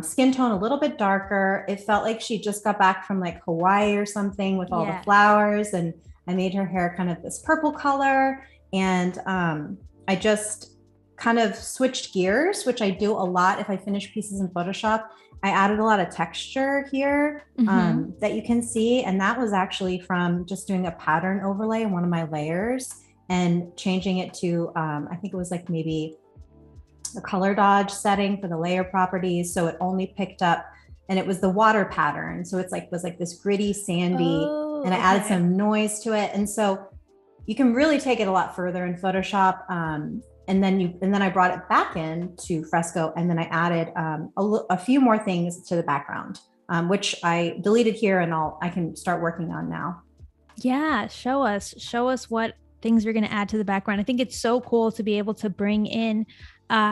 skin tone a little bit darker. It felt like she just got back from Hawaii or something with all the flowers. And I made her hair kind of this purple color. And I just kind of switched gears, which I do a lot if I finish pieces in Photoshop. I added a lot of texture here that you can see. And that was actually from just doing a pattern overlay in one of my layers and changing it to, I think it was maybe a color dodge setting for the layer properties. So it only picked up, and it was the water pattern. So it's was this gritty, sandy, and I added some noise to it. And so you can really take it a lot further in Photoshop. And then I brought it back into Fresco, and then I added a few more things to the background, which I deleted here, and I can start working on now. Yeah, show us what things you're going to add to the background. I think it's so cool to be able to bring in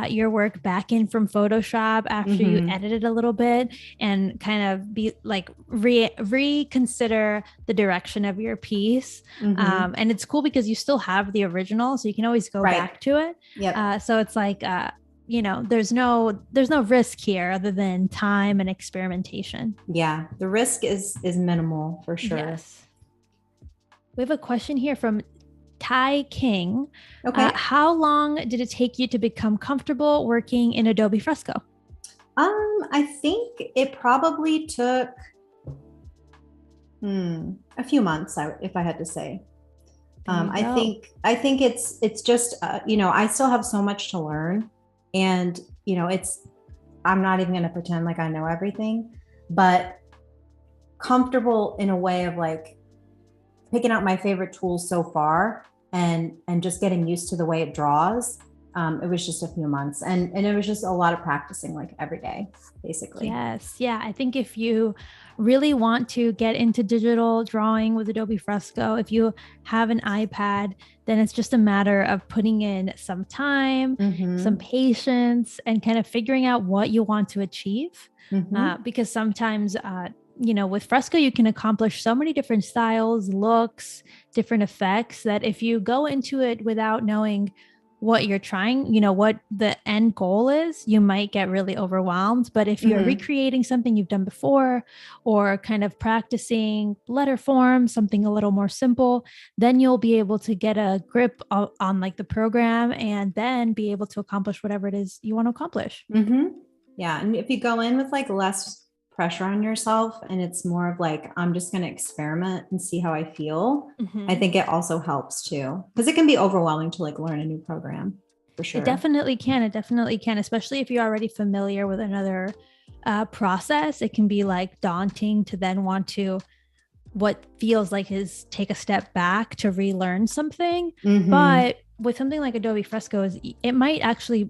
your work back in from Photoshop after you edit it a little bit, and kind of be like reconsider the direction of your piece. And it's cool because you still have the original, so you can always go back to it. Yep. So it's like, there's no risk here other than time and experimentation. Yeah, the risk is minimal for sure. Yes. We have a question here from Ty King. Okay. How long did it take you to become comfortable working in Adobe Fresco? I think it probably took a few months, if I had to say. I think it's just I still have so much to learn, and I'm not even going to pretend like I know everything, but comfortable in a way of like picking out my favorite tools so far and just getting used to the way it draws. It was just a few months, and it was just a lot of practicing, like every day, basically. Yes. Yeah. I think if you really want to get into digital drawing with Adobe Fresco, if you have an iPad, then it's just a matter of putting in some time, some patience, and kind of figuring out what you want to achieve. Because sometimes, with Fresco, you can accomplish so many different styles, looks, different effects, that if you go into it without knowing what you're trying, what the end goal is, you might get really overwhelmed. But if you're recreating something you've done before, or kind of practicing letter form, something a little more simple, then you'll be able to get a grip on like the program, and then be able to accomplish whatever it is you want to accomplish. Yeah. And if you go in with like less pressure on yourself, and it's more of like, I'm just going to experiment and see how I feel, I think it also helps too, because it can be overwhelming to like learn a new program, for sure. It definitely can, especially if you're already familiar with another process. It can be like daunting to then want to, what feels like is take a step back to relearn something. But with something like Adobe Fresco, it might actually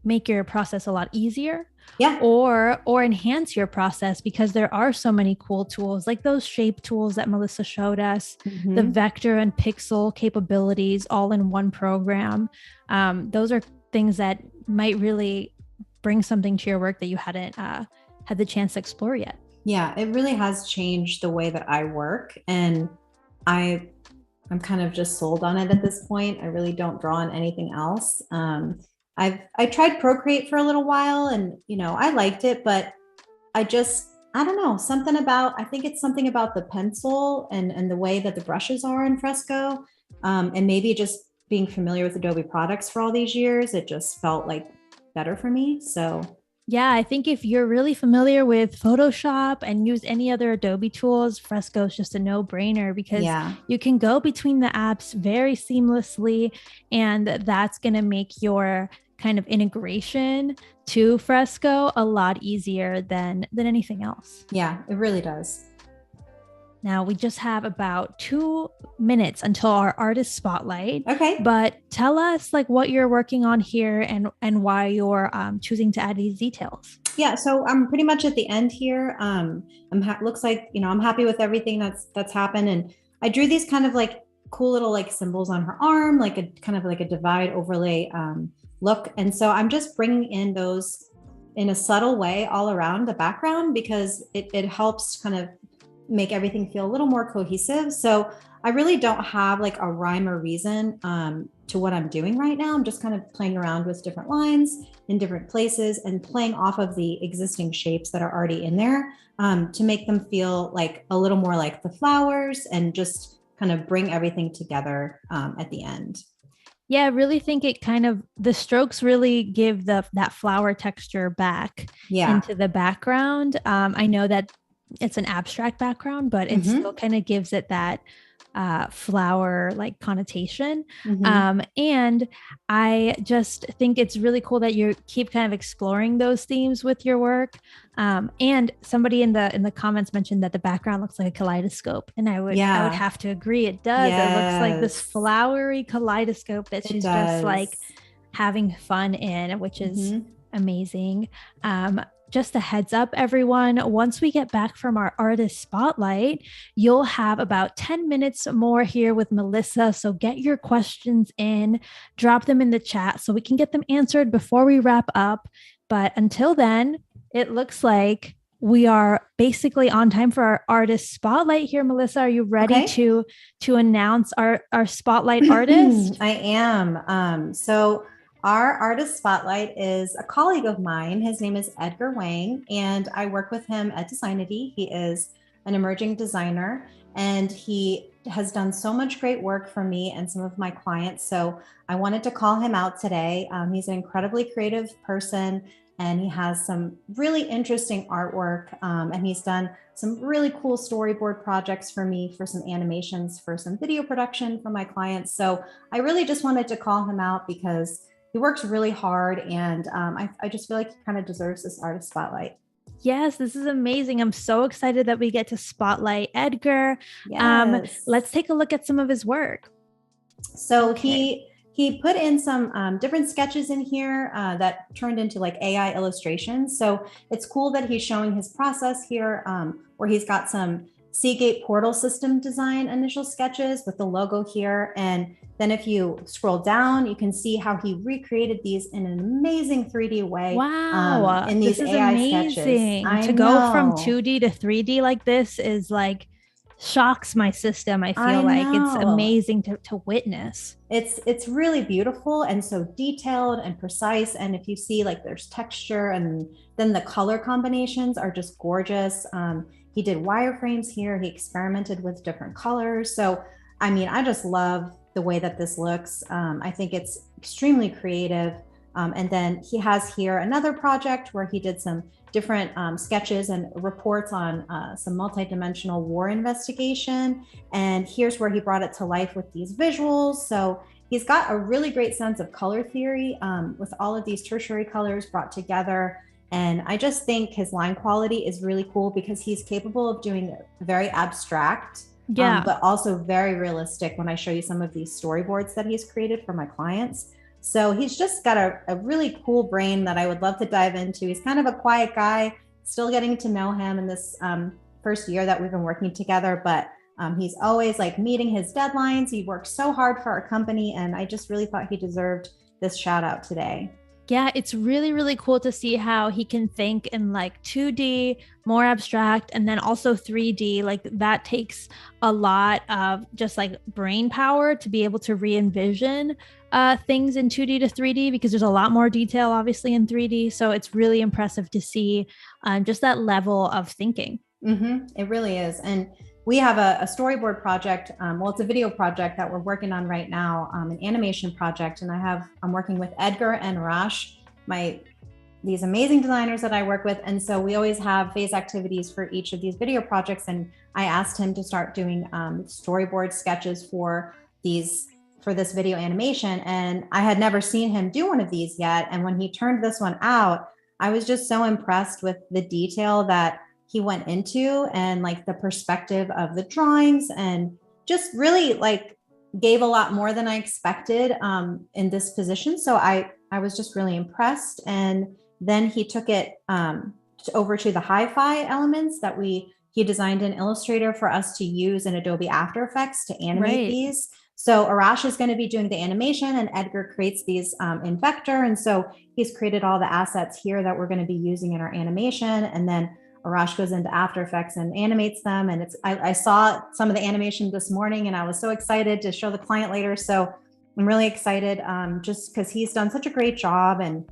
make your process a lot easier. Yeah. Or enhance your process, because there are so many cool tools, like those shape tools that Melissa showed us, the vector and pixel capabilities all in one program. Those are things that might really bring something to your work that you hadn't had the chance to explore yet. Yeah, it really has changed the way that I work, and I'm kind of just sold on it at this point. I really don't draw on anything else. I tried Procreate for a little while, and I liked it, but I don't know, I think it's something about the pencil and the way that the brushes are in Fresco, and maybe just being familiar with Adobe products for all these years, it just felt like better for me. So yeah, I think if you're really familiar with Photoshop and use any other Adobe tools, Fresco is just a no-brainer, because you can go between the apps very seamlessly, and that's going to make your kind of integration to Fresco a lot easier than anything else. Yeah, it really does. Now we just have about 2 minutes until our artist spotlight. Okay. But tell us like what you're working on here, and why you're choosing to add these details. Yeah, so I'm pretty much at the end here. Looks like, I'm happy with everything that's happened. And I drew these kind of like cool little like symbols on her arm, like a kind of like a divide overlay look. And so I'm just bringing in those in a subtle way all around the background, because it helps kind of make everything feel a little more cohesive. So I really don't have like a rhyme or reason to what I'm doing right now. I'm just kind of playing around with different lines in different places, and playing off of the existing shapes that are already in there to make them feel like a little more like the flowers, and just kind of bring everything together at the end. Yeah, I really think it kind of, the strokes really give that flower texture back into the background. I know that it's an abstract background, but it still kind of gives it that flower like connotation. Mhm. And I just think it's really cool that you keep kind of exploring those themes with your work. And somebody in the comments mentioned that the background looks like a kaleidoscope, and I would Yeah. have to agree. It does. It looks like this Yes, flowery kaleidoscope that it she's just like does. having fun in, which is Mhm. amazing. Just a heads up, everyone, once we get back from our artist spotlight, you'll have about 10 minutes more here with Melissa. So get your questions in, drop them in the chat so we can get them answered before we wrap up. But until then, it looks like we are basically on time for our artist spotlight here. Melissa, are you ready Okay. to announce our spotlight artist? I am. So our artist spotlight is a colleague of mine. His name is Edgar Wang, and I work with him at Designity. He is an emerging designer, and he has done so much great work for me and some of my clients. So I wanted to call him out today. He's an incredibly creative person, and he has some really interesting artwork. And he's done some really cool storyboard projects for me, for some animations, for some video production for my clients. So I really just wanted to call him out because he works really hard, and I just feel like he kind of deserves this artist spotlight. Yes, this is amazing. I'm so excited that we get to spotlight Edgar. Yes. Let's take a look at some of his work. So Okay. he put in some different sketches in here that turned into like AI illustrations. So it's cool that he's showing his process here, where he's got some Seagate portal system design initial sketches with the logo here. And then if you scroll down, you can see how he recreated these in an amazing 3D way Wow, in this these is AI sketches. amazing. I To go from know. 2D to 3D like this is like shocks my system. I feel I like it's know. amazing to witness. It's really beautiful and so detailed and precise. And if you see, like, there's texture, and then the color combinations are just gorgeous. He did wireframes here. He experimented with different colors. So I mean, I just love the way that this looks. I think it's extremely creative. And then he has here another project where he did some different sketches and reports on some multidimensional war investigation. And here's where he brought it to life with these visuals. So he's got a really great sense of color theory with all of these tertiary colors brought together. And I just think his line quality is really cool because he's capable of doing very abstract, Yeah. but also very realistic when I show you some of these storyboards that he's created for my clients. So he's just got a really cool brain that I would love to dive into. He's kind of a quiet guy, still getting to know him in this first year that we've been working together, but he's always like meeting his deadlines. He works so hard for our company, and I just really thought he deserved this shout out today. Yeah, it's really, really cool to see how he can think in like 2D, more abstract, and then also 3D. Like that takes a lot of just like brain power to be able to re envision things in 2D to 3D because there's a lot more detail, obviously, in 3D. So it's really impressive to see just that level of thinking. It really is. And we have a storyboard project. Well, it's a video project that we're working on right now, an animation project. And I'm working with Edgar and Rash, these amazing designers that I work with. And so we always have phase activities for each of these video projects. And I asked him to start doing storyboard sketches for this video animation. And I had never seen him do one of these yet. And when he turned this one out, I was just so impressed with the detail that he went into, and like the perspective of the drawings, and just really like gave a lot more than I expected in this position. So I was just really impressed. And then he took it over to the hi-fi elements that he designed in Illustrator for us to use in Adobe After Effects to animate these. So Arash is going to be doing the animation, and Edgar creates these in Vector. And so he's created all the assets here that we're going to be using in our animation. And then Arash goes into After Effects and animates them. And I saw some of the animation this morning, and I was so excited to show the client later. So I'm really excited just because he's done such a great job and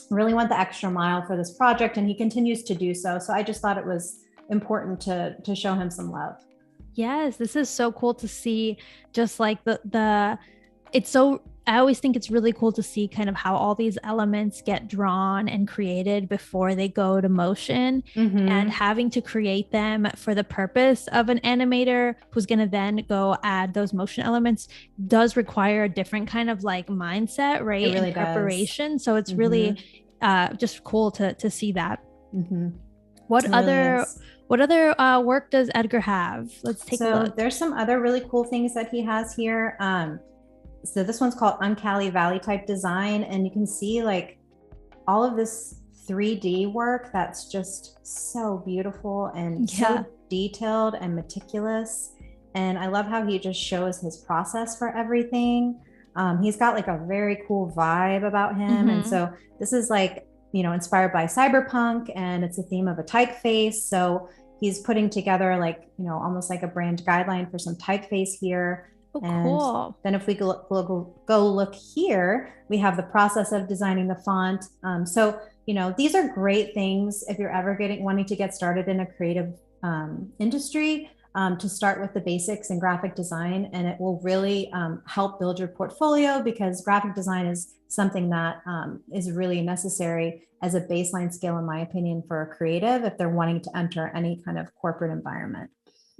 really went the extra mile for this project, and he continues to do so. So I just thought it was important to show him some love. Yes, this is so cool to see. Just like the it's so I always think it's really cool to see kind of how all these elements get drawn and created before they go to motion, and having to create them for the purpose of an animator who's going to then go add those motion elements does require a different kind of like mindset, right? It really and preparation. does. So it's really just cool to see that. What It other really is. what other work does Edgar have? Let's take a So look. there's some other really cool things that he has here. So this one's called Uncali Valley type design, and you can see like all of this 3D work that's just so beautiful and so detailed and meticulous. And I love how he just shows his process for everything. He's got like a very cool vibe about him. And so this is like, inspired by cyberpunk, and it's a theme of a typeface. So he's putting together like, almost like a brand guideline for some typeface here. Oh, and cool. then if we go look here, we have the process of designing the font. So, these are great things if you're ever wanting to get started in a creative industry, to start with the basics in graphic design. And it will really help build your portfolio, because graphic design is something that is really necessary as a baseline skill, in my opinion, for a creative if they're wanting to enter any kind of corporate environment.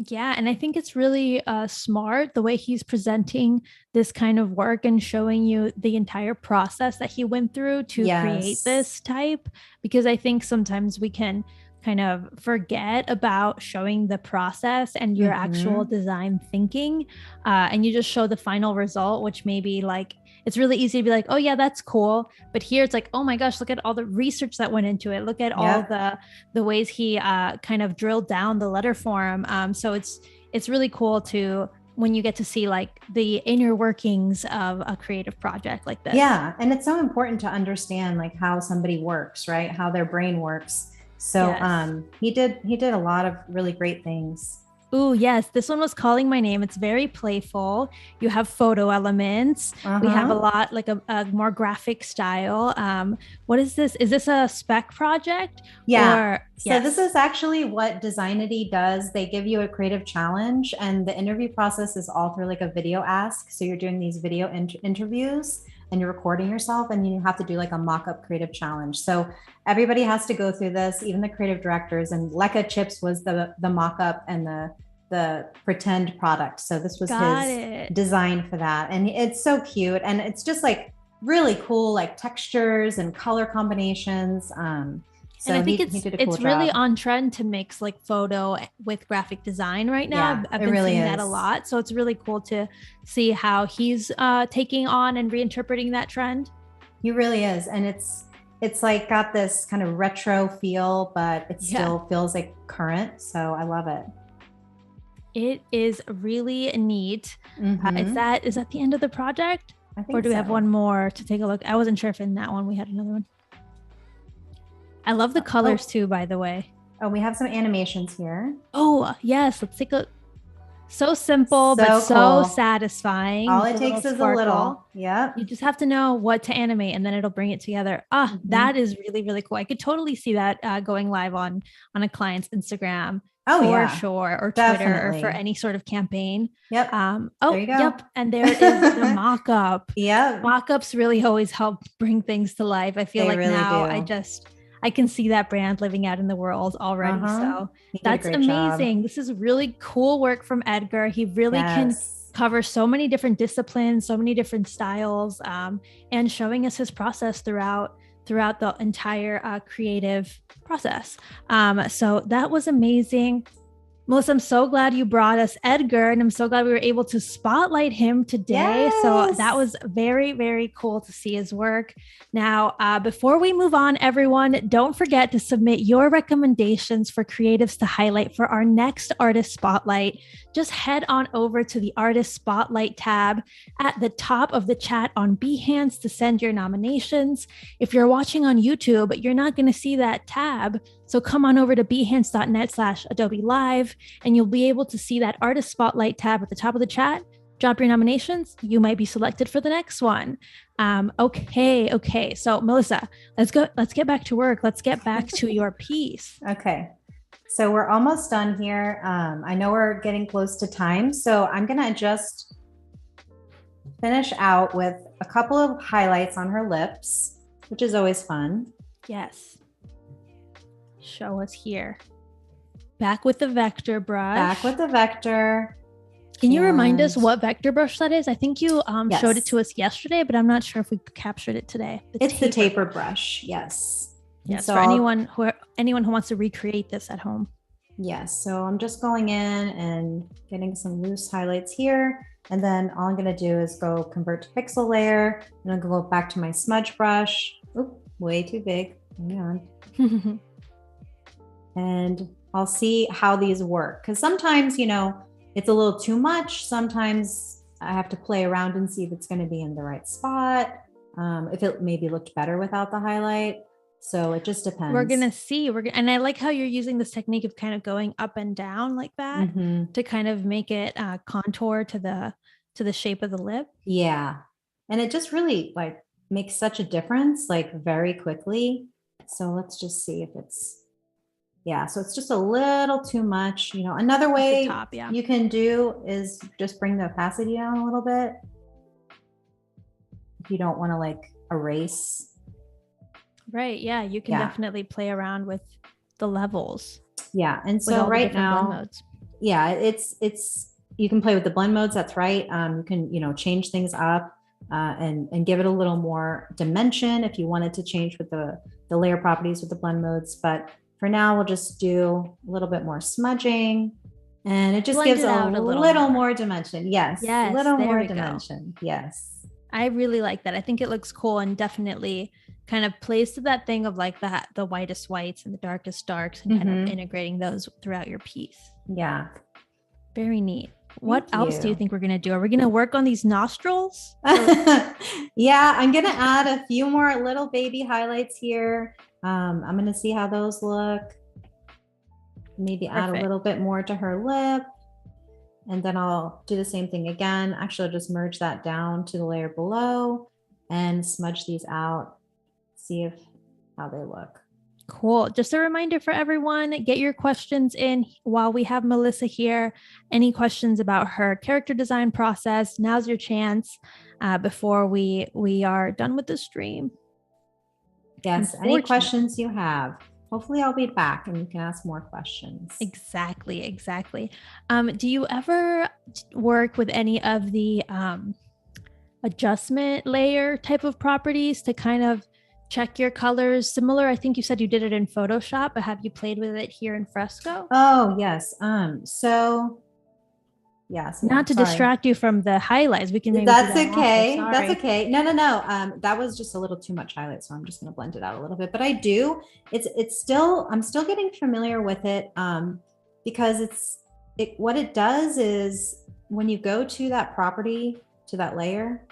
Yeah, and I think it's really smart the way he's presenting this kind of work and showing you the entire process that he went through to create this type, because I think sometimes we can kind of forget about showing the process and your actual design thinking, and you just show the final result, which maybe like it's really easy to be like, oh yeah, that's cool. But here it's like, oh my gosh, look at all the research that went into it. Look at all the ways he kind of drilled down the letter form. So it's really cool to when you get to see like the inner workings of a creative project like this. Yeah. And it's so important to understand like how somebody works, right? How their brain works. So he did a lot of really great things. Oh, yes. This one was Calling My Name. It's very playful. You have photo elements. We have a lot like a more graphic style. What is this? Is this a spec project? Yeah. So this is actually what Designity does. They give you a creative challenge, and the interview process is all through like a video ask. So you're doing these video interviews, and you're recording yourself, and you have to do like a mock-up creative challenge. So everybody has to go through this, even the creative directors, and Lekka Chips was the mock-up and the pretend product. So this was his design for that. And it's so cute. And it's just like really cool, like textures and color combinations. So and I think it's really on trend to mix like photo with graphic design right now. Yeah, I've been seeing that a lot. So it's really cool to see how he's taking on and reinterpreting that trend. He really is. And it's like got this kind of retro feel, but it still feels like current. So I love it. It is really neat. Is that the end of the project? I think or do we have one more to take a look? I wasn't sure if in that one we had another one. I love the colors too, by the way. Oh, we have some animations here. Oh, yes. Let's take a so simple, but so satisfying. All it takes is a little. Yeah. You just have to know what to animate and then it'll bring it together. That is really, really cool. I could totally see that going live on a client's Instagram. For sure, or Twitter, or for any sort of campaign. Yep. There you go. Yep. And there is the mock-up. Yeah. Mock-ups really always help bring things to life. I feel like really now I can see that brand living out in the world already. So that's amazing. This is really cool work from Edgar. He really can cover so many different disciplines, so many different styles, and showing us his process throughout the entire creative process. So that was amazing. Melissa, I'm so glad you brought us Edgar, and I'm so glad we were able to spotlight him today. So that was very, very cool to see his work. Now, before we move on, everyone, don't forget to submit your recommendations for creatives to highlight for our next Artist Spotlight. Just head on over to the Artist Spotlight tab at the top of the chat on Behance to send your nominations. If you're watching on YouTube, you're not going to see that tab. So come on over to behance.net/Adobe Live, and you'll be able to see that Artist Spotlight tab at the top of the chat. Drop your nominations. You might be selected for the next one. Okay. So Melissa, let's get back to work. Let's get back to your piece. Okay. So we're almost done here. I know we're getting close to time, so I'm going to adjust finish out with a couple of highlights on her lips, which is always fun. Yes. Show us here. Back with the vector brush. Back with the vector. Can you remind us what vector brush that is? I think you Yes. showed it to us yesterday, but I'm not sure if we captured it today. It's the taper brush. Yes. Yes. So for anyone who wants to recreate this at home. Yes. So I'm just going in and getting some loose highlights here. And then all I'm going to do is go convert to pixel layer. And I'm going to go back to my smudge brush. Oop, way too big. Hang on. And I'll see how these work. Because sometimes, you know, it's a little too much. Sometimes I have to play around and see if it's going to be in the right spot. If it maybe looked better without the highlight. So it just depends. We're going to see. And I like how you're using this technique of kind of going up and down like that to kind of make it contour to the shape of the lip. Yeah. And it just really like makes such a difference, like very quickly. So let's just see if it's, yeah. So it's just a little too much, you know. Another way you can do is just bring the opacity down a little bit. If you don't want to like erase. Right. Yeah. You can definitely play around with the levels. Yeah. And so right now, yeah, it's, you can play with the blend modes. That's right. You can, you know, change things up and give it a little more dimension if you wanted to change with the layer properties with the blend modes. But for now, we'll just do a little bit more smudging, and it just gives a little more dimension. Yes. A little more dimension. Yes. I really like that. I think it looks cool and definitely kind of plays to that thing of like the whitest whites and the darkest darks and kind of integrating those throughout your piece. Yeah. Very neat. What else do you think we're going to do? Are we going to work on these nostrils? Yeah, I'm going to add a few more little baby highlights here. I'm going to see how those look. Maybe add a little bit more to her lip. And then I'll do the same thing again. Actually, I'll just merge that down to the layer below and smudge these out. See how they look. Cool. Just a reminder for everyone, get your questions in while we have Melissa here. Any questions about her character design process, now's your chance before we are done with the stream. Yes, any questions you have. Hopefully I'll be back and you can ask more questions. Exactly. Do you ever work with any of the adjustment layer type of properties to kind of check your colors? Similar, I think you said you did it in Photoshop, but have you played with it here in Fresco? Oh, yes. So yes. Not to distract you from the highlights. We can maybe That's okay. That's okay. No. That was just a little too much highlight. So I'm just going to blend it out a little bit, but I'm still getting familiar with it because what it does is when you go to that property, to that layer,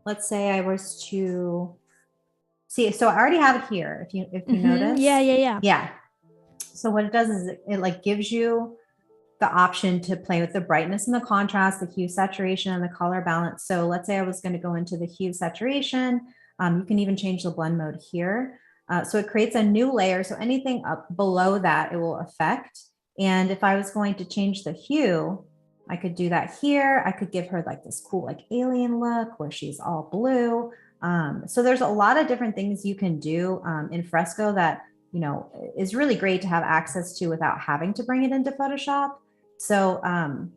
let's say I was to see, so I already have it here. If you notice. Yeah. So what it does is it like gives you the option to play with the brightness and the contrast, the hue saturation and the color balance. So let's say I was going to go into the hue saturation. You can even change the blend mode here. So it creates a new layer. So anything up below that, it will affect. And if I was going to change the hue, I could do that here. I could give her like this cool, like alien look where she's all blue. So there's a lot of different things you can do in Fresco that, you know, is really great to have access to without having to bring it into Photoshop. So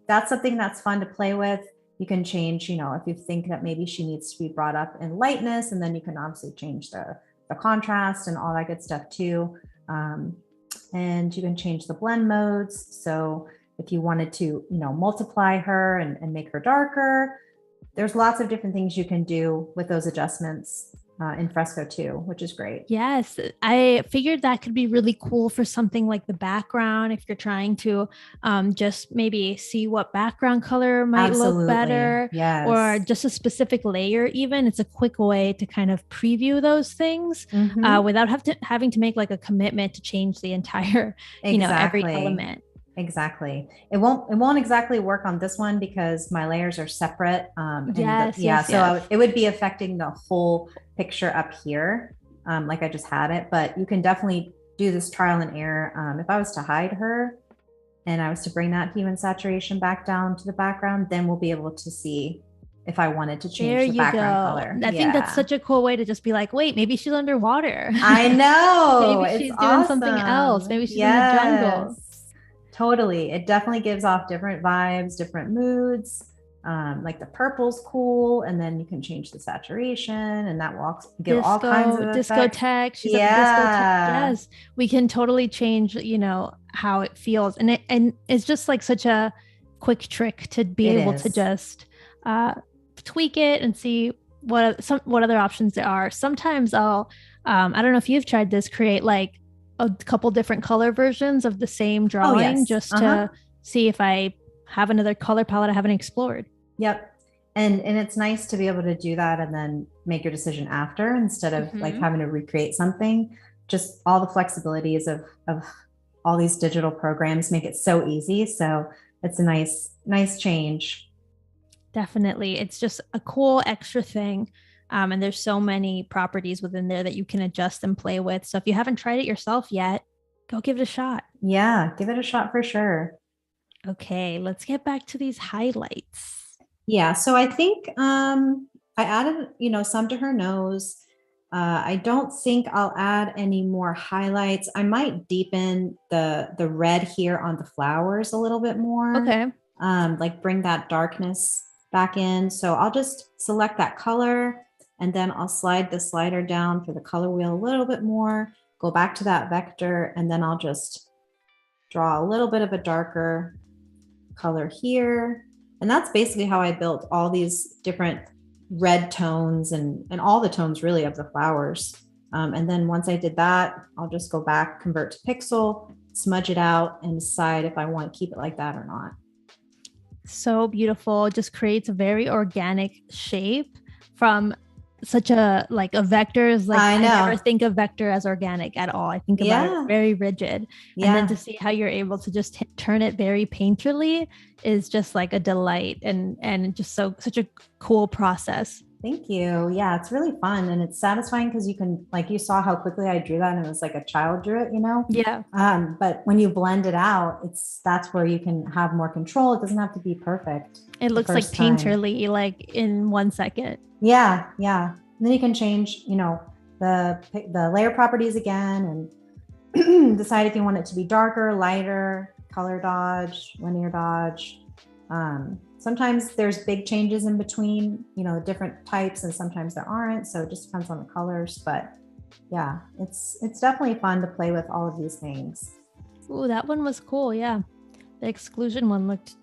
that's something that's fun to play with. You can change, you know, if you think that maybe she needs to be brought up in lightness, and then you can obviously change the contrast and all that good stuff too. And you can change the blend modes. So if you wanted to, you know, multiply her and make her darker, there's lots of different things you can do with those adjustments in Fresco too, which is great. Yes, I figured that could be really cool for something like the background. If you're trying to just maybe see what background color might look better, or just a specific layer, even it's a quick way to kind of preview those things without having to make like a commitment to change the entire, you know, every element. Exactly. It won't exactly work on this one because my layers are separate. So it would be affecting the whole picture up here, like I just had it, but you can definitely do this trial and error. If I was to hide her, and I was to bring that hue and saturation back down to the background, then we'll be able to see if I wanted to change the background color. I think that's such a cool way to just be like, wait, maybe she's underwater. I know. Maybe she's doing something else. Maybe she's in the jungle. Totally. It definitely gives off different vibes, different moods. Like the purple's cool, and then you can change the saturation, and that will give all kinds of discotheque. She's at the discotheque. Yes, we can totally change, you know, how it feels, and it's just like such a quick trick to be able to just tweak it and see what other options there are. Sometimes I'll I don't know if you've tried this, create like a couple different color versions of the same drawing just to see if I have another color palette I haven't explored. Yep. And it's nice to be able to do that and then make your decision after, instead of like having to recreate something. Just all the flexibilities of all these digital programs make it so easy. So it's a nice change. Definitely. It's just a cool extra thing. And there's so many properties within there that you can adjust and play with. So if you haven't tried it yourself yet, go give it a shot. Yeah, give it a shot for sure. Okay, let's get back to these highlights. Yeah, so I think I added, you know, some to her nose. I don't think I'll add any more highlights. I might deepen the red here on the flowers a little bit more. Okay. Like bring that darkness back in. So I'll just select that color, and then I'll slide the slider down for the color wheel a little bit more, go back to that vector, and then I'll just draw a little bit of a darker color here. And that's basically how I built all these different red tones and all the tones really of the flowers. And then once I did that, I'll just go back, convert to pixel, smudge it out, and decide if I want to keep it like that or not. So beautiful. It just creates a very organic shape from such a vector is like, I never think of vector as organic at all. I think about it very rigid. And then to see how you're able to just turn it very painterly is just like a delight, and just such a cool process. Thank you. Yeah, it's really fun, and it's satisfying because you can, like, you saw how quickly I drew that, and it was like a child drew it, you know? Yeah. But when you blend it out, that's where you can have more control. It doesn't have to be perfect. It looks like painterly, like in 1 second. Yeah. And then you can change, you know, the layer properties again, and decide if you want it to be darker, lighter, color dodge, linear dodge. Sometimes there's big changes in between, you know, different types, and sometimes there aren't. So it just depends on the colors. But yeah, it's definitely fun to play with all of these things. Ooh, that one was cool. Yeah. The exclusion one it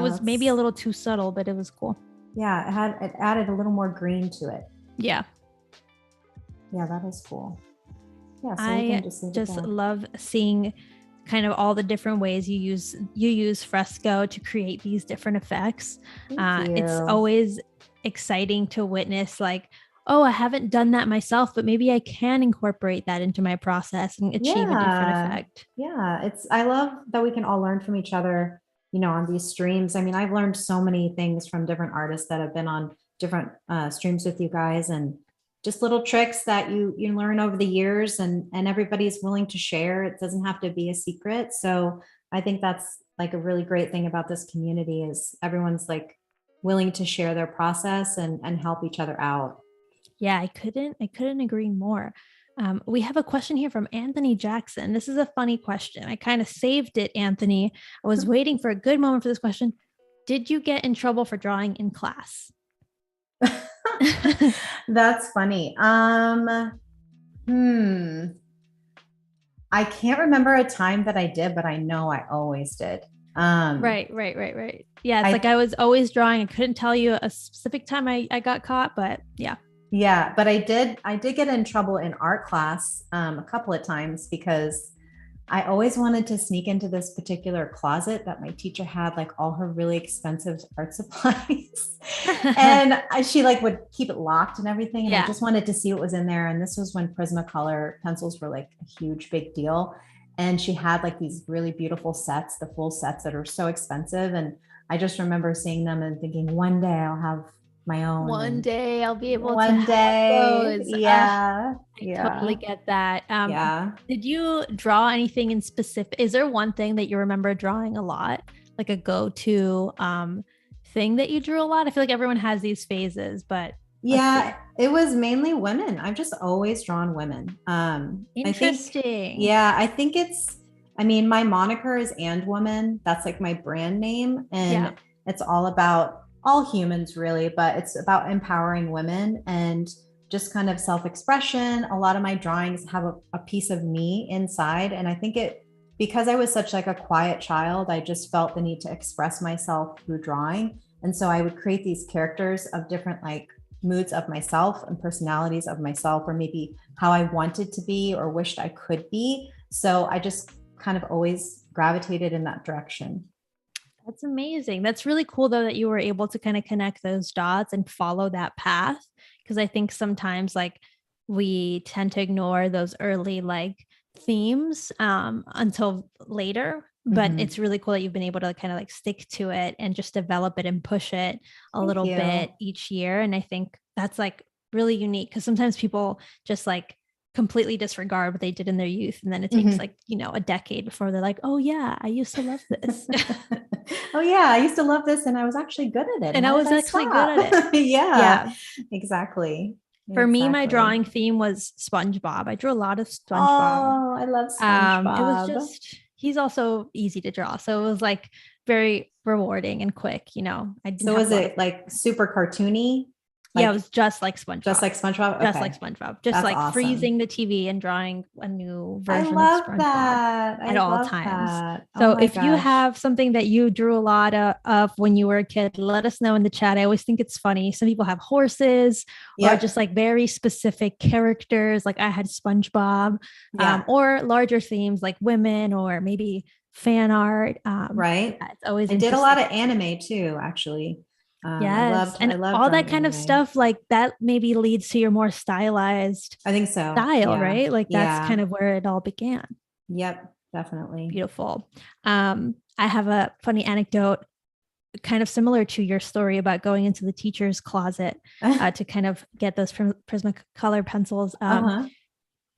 was maybe a little too subtle, but it was cool. Yeah, it added a little more green to it. Yeah. Yeah, that is cool. Yeah, so I just love seeing kind of all the different ways you use Fresco to create these different effects. It's always exciting to witness, like, oh, I haven't done that myself, but maybe I can incorporate that into my process and achieve a different effect. Yeah, I love that we can all learn from each other, you know, on these streams. I mean, I've learned so many things from different artists that have been on different streams with you guys, and just little tricks that you learn over the years, and everybody's willing to share. It doesn't have to be a secret. So I think that's like a really great thing about this community, is everyone's like willing to share their process and help each other out. Yeah, I couldn't agree more. We have a question here from Anthony Jackson. This is a funny question. I kind of saved it, Anthony. I was waiting for a good moment for this question. Did you get in trouble for drawing in class? That's funny. I can't remember a time that I did, but I know I always did. Right. Yeah, it's like I was always drawing. I couldn't tell you a specific time I got caught, but yeah. Yeah, but I did get in trouble in art class a couple of times, because I always wanted to sneak into this particular closet that my teacher had, like all her really expensive art supplies. And she like would keep it locked and everything. And I just wanted to see what was in there. And this was when Prismacolor pencils were like a huge, big deal. And she had like these really beautiful sets, the full sets that are so expensive. And I just remember seeing them and thinking, one day I'll have my own. One day I'll be able to One have day. those. Yeah. I totally get that. Yeah. Did you draw anything in specific? Is there one thing that you remember drawing a lot, like a go-to thing that you drew a lot? I feel like everyone has these phases, but yeah, it was mainly women. I've just always drawn women. Interesting. I think I mean, my moniker is and woman. That's like my brand name. And it's all about all humans really, but it's about empowering women and just kind of self-expression. A lot of my drawings have a piece of me inside. And I think because I was such like a quiet child, I just felt the need to express myself through drawing. And so I would create these characters of different like moods of myself and personalities of myself, or maybe how I wanted to be or wished I could be. So I just kind of always gravitated in that direction. That's amazing. That's really cool though, that you were able to kind of connect those dots and follow that path. Cause I think sometimes like we tend to ignore those early like themes until later, but it's really cool that you've been able to kind of like stick to it and just develop it and push it a little bit each year. And I think that's like really unique because sometimes people just like completely disregard what they did in their youth. And then it takes like, a decade before they're like, oh yeah, I used to love this. Oh yeah, I used to love this and I was actually good at it. And I was actually good at it. Yeah, exactly. For me, my drawing theme was SpongeBob. I drew a lot of SpongeBob. Oh, I love SpongeBob. It was just, he's also easy to draw. So it was like very rewarding and quick, So was it like super cartoony? Like, it was just like SpongeBob. Just like SpongeBob? Okay. Just like SpongeBob. Just That's like awesome. Freezing the TV and drawing a new version of SpongeBob at all times. So if you have something that you drew a lot of when you were a kid, let us know in the chat. I always think it's funny. Some people have horses or just like very specific characters. Like I had SpongeBob or larger themes like women or maybe fan art. Right. It's always I did a lot of anime too, actually. Yes. I loved all that kind of stuff like that maybe leads to your more stylized I think so style, right? Like that's kind of where it all began. Yep, definitely. Beautiful. I have a funny anecdote kind of similar to your story about going into the teacher's closet to kind of get those Prismacolor pencils.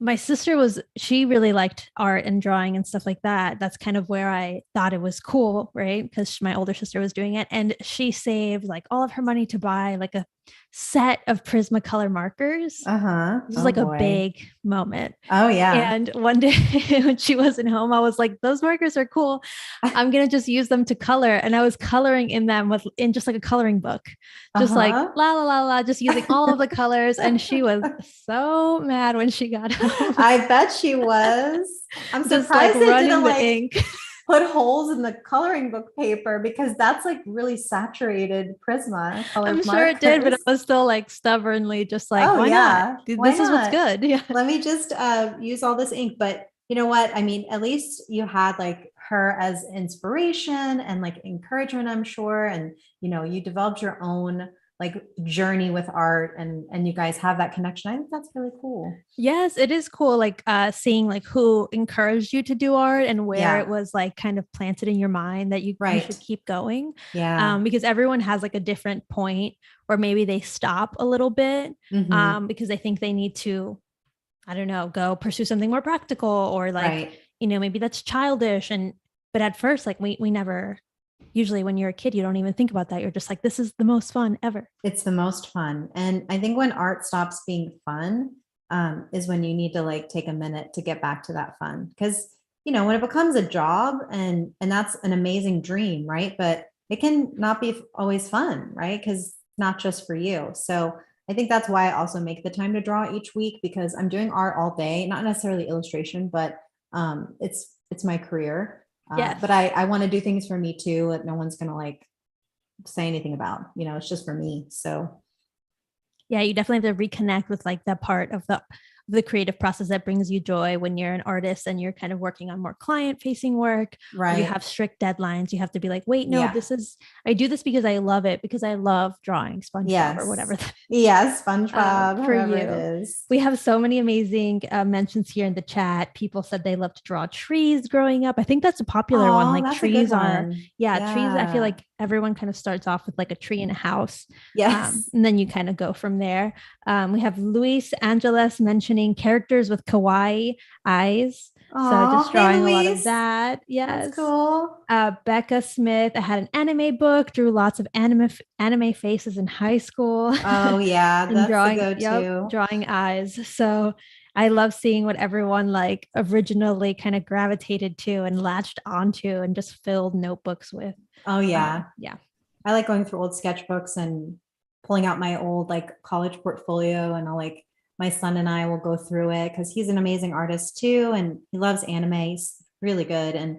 My sister she really liked art and drawing and stuff like that. That's kind of where I thought it was cool, right? Because my older sister was doing it. And she saved like all of her money to buy like a set of Prismacolor markers. This was like a big moment. Oh yeah. And one day when she wasn't home, I was like, those markers are cool. I'm going to just use them to color. And I was coloring in them in just like a coloring book, just like la, la, la, la, just using all of the colors. And she was so mad when she got home. I bet she was. I'm just surprised like running the ink. Put holes in the coloring book paper because that's like really saturated Prisma color. I'm sure it did, but I was still like stubbornly just like, why not? This is what's good. Yeah. Let me just use all this ink. But you know what? I mean, at least you had like her as inspiration and like encouragement, I'm sure. And, you developed your own like journey with art and you guys have that connection. I think that's really cool. Yes, it is cool. Like seeing like who encouraged you to do art and where it was like kind of planted in your mind that you should keep going. Yeah. Because everyone has like a different point or maybe they stop a little bit because they think they need to, I don't know, go pursue something more practical or like, maybe that's childish. But at first, like we never, usually when you're a kid, you don't even think about that. You're just like, this is the most fun ever. It's the most fun. And I think when art stops being fun is when you need to like take a minute to get back to that fun. Because, when it becomes a job and that's an amazing dream, right? But it can not be always fun, right? Because it's not just for you. So I think that's why I also make the time to draw each week because I'm doing art all day, not necessarily illustration, but it's my career. But I want to do things for me too that no one's going to like say anything about, it's just for me. So yeah, you definitely have to reconnect with like that part of the creative process that brings you joy when you're an artist and you're kind of working on more client facing work. Right. You have strict deadlines. You have to be like, wait, no, I do this because I love it, because I love drawing SpongeBob or whatever. Yes. SpongeBob, for whoever you. It is. We have so many amazing mentions here in the chat. People said they love to draw trees growing up. I think that's a popular one. Like trees are, trees. I feel like everyone kind of starts off with like a tree and a house. Yes. And then you kind of go from there. We have Luis Angeles mentioning characters with kawaii eyes. So Oh, just hey, drawing a lot of Luis. that. That's Yes. cool. Becca Smith, I had an anime book, drew lots of anime faces in high school. Oh, yeah. And That's the yep, go-to. drawing eyes. So I love seeing what everyone like originally kind of gravitated to and latched onto and just filled notebooks with. Oh, yeah. Yeah. I like going through old sketchbooks and pulling out my old like college portfolio, and I'll like my son and I will go through it because he's an amazing artist too, and he loves anime. He's really good, and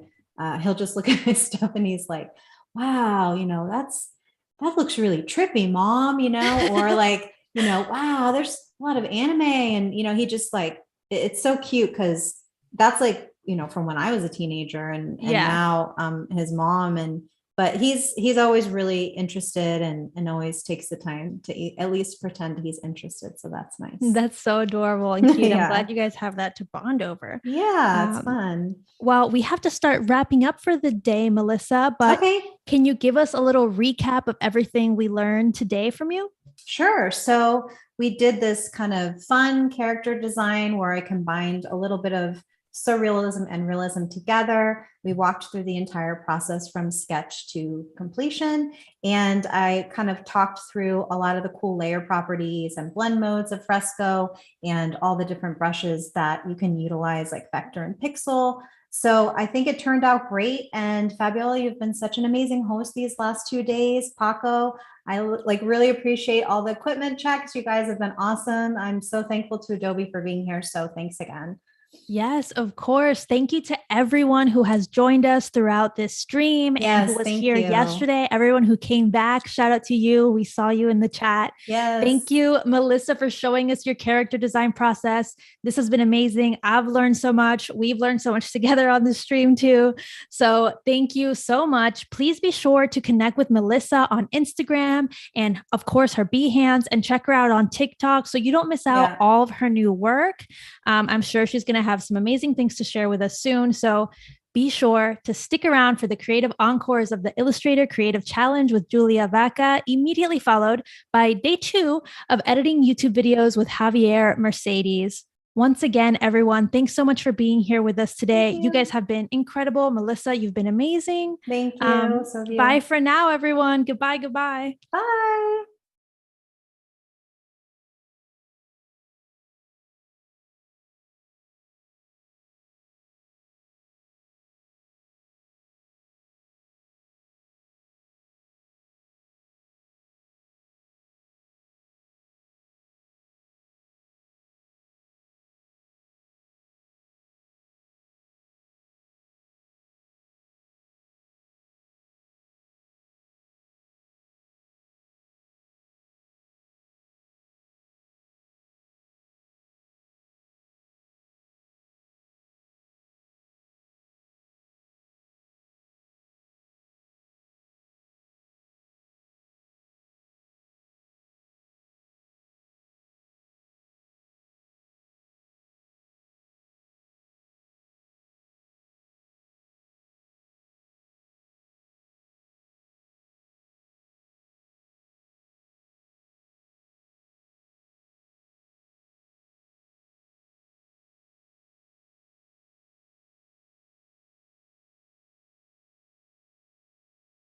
he'll just look at my stuff and he's like, "Wow, that looks really trippy, mom," or like, "Wow, there's a lot of anime," and he just like it's so cute because that's like from when I was a teenager, and Yeah. now his mom, and but he's always really interested, and always takes the time to at least pretend he's interested. So that's nice. That's so adorable and cute. Yeah. I'm glad you guys have that to bond over. Yeah, it's fun. Well, we have to start wrapping up for the day, Melissa, but Okay. Can you give us a little recap of everything we learned today from you? Sure. So we did this kind of fun character design where I combined a little bit of surrealism and realism together. We walked through the entire process from sketch to completion. And I kind of talked through a lot of the cool layer properties and blend modes of Fresco and all the different brushes that you can utilize, like vector and pixel. So I think it turned out great. And Fabiola, you've been such an amazing host these last 2 days. Paco, I really appreciate all the equipment checks. You guys have been awesome. I'm so thankful to Adobe for being here. So thanks again. Yes, of course. Thank you to everyone who has joined us throughout this stream and who was here yesterday. Everyone who came back, shout out to you. We saw you in the chat. Yes. Thank you, Melissa, for showing us your character design process. This has been amazing. I've learned so much. We've learned so much together on the stream too. So thank you so much. Please be sure to connect with Melissa on Instagram and of course her Behance, and check her out on TikTok so you don't miss out all of her new work. I'm sure she's going to have some amazing things to share with us soon. So be sure to stick around for the creative encores of the Illustrator Creative Challenge with Julia Vaca, immediately followed by day 2 of editing YouTube videos with Javier Mercedes. Once again, everyone, thanks so much for being here with us today. You guys have been incredible. Melissa, you've been amazing. Thank you. Bye for now, everyone. Goodbye. Bye.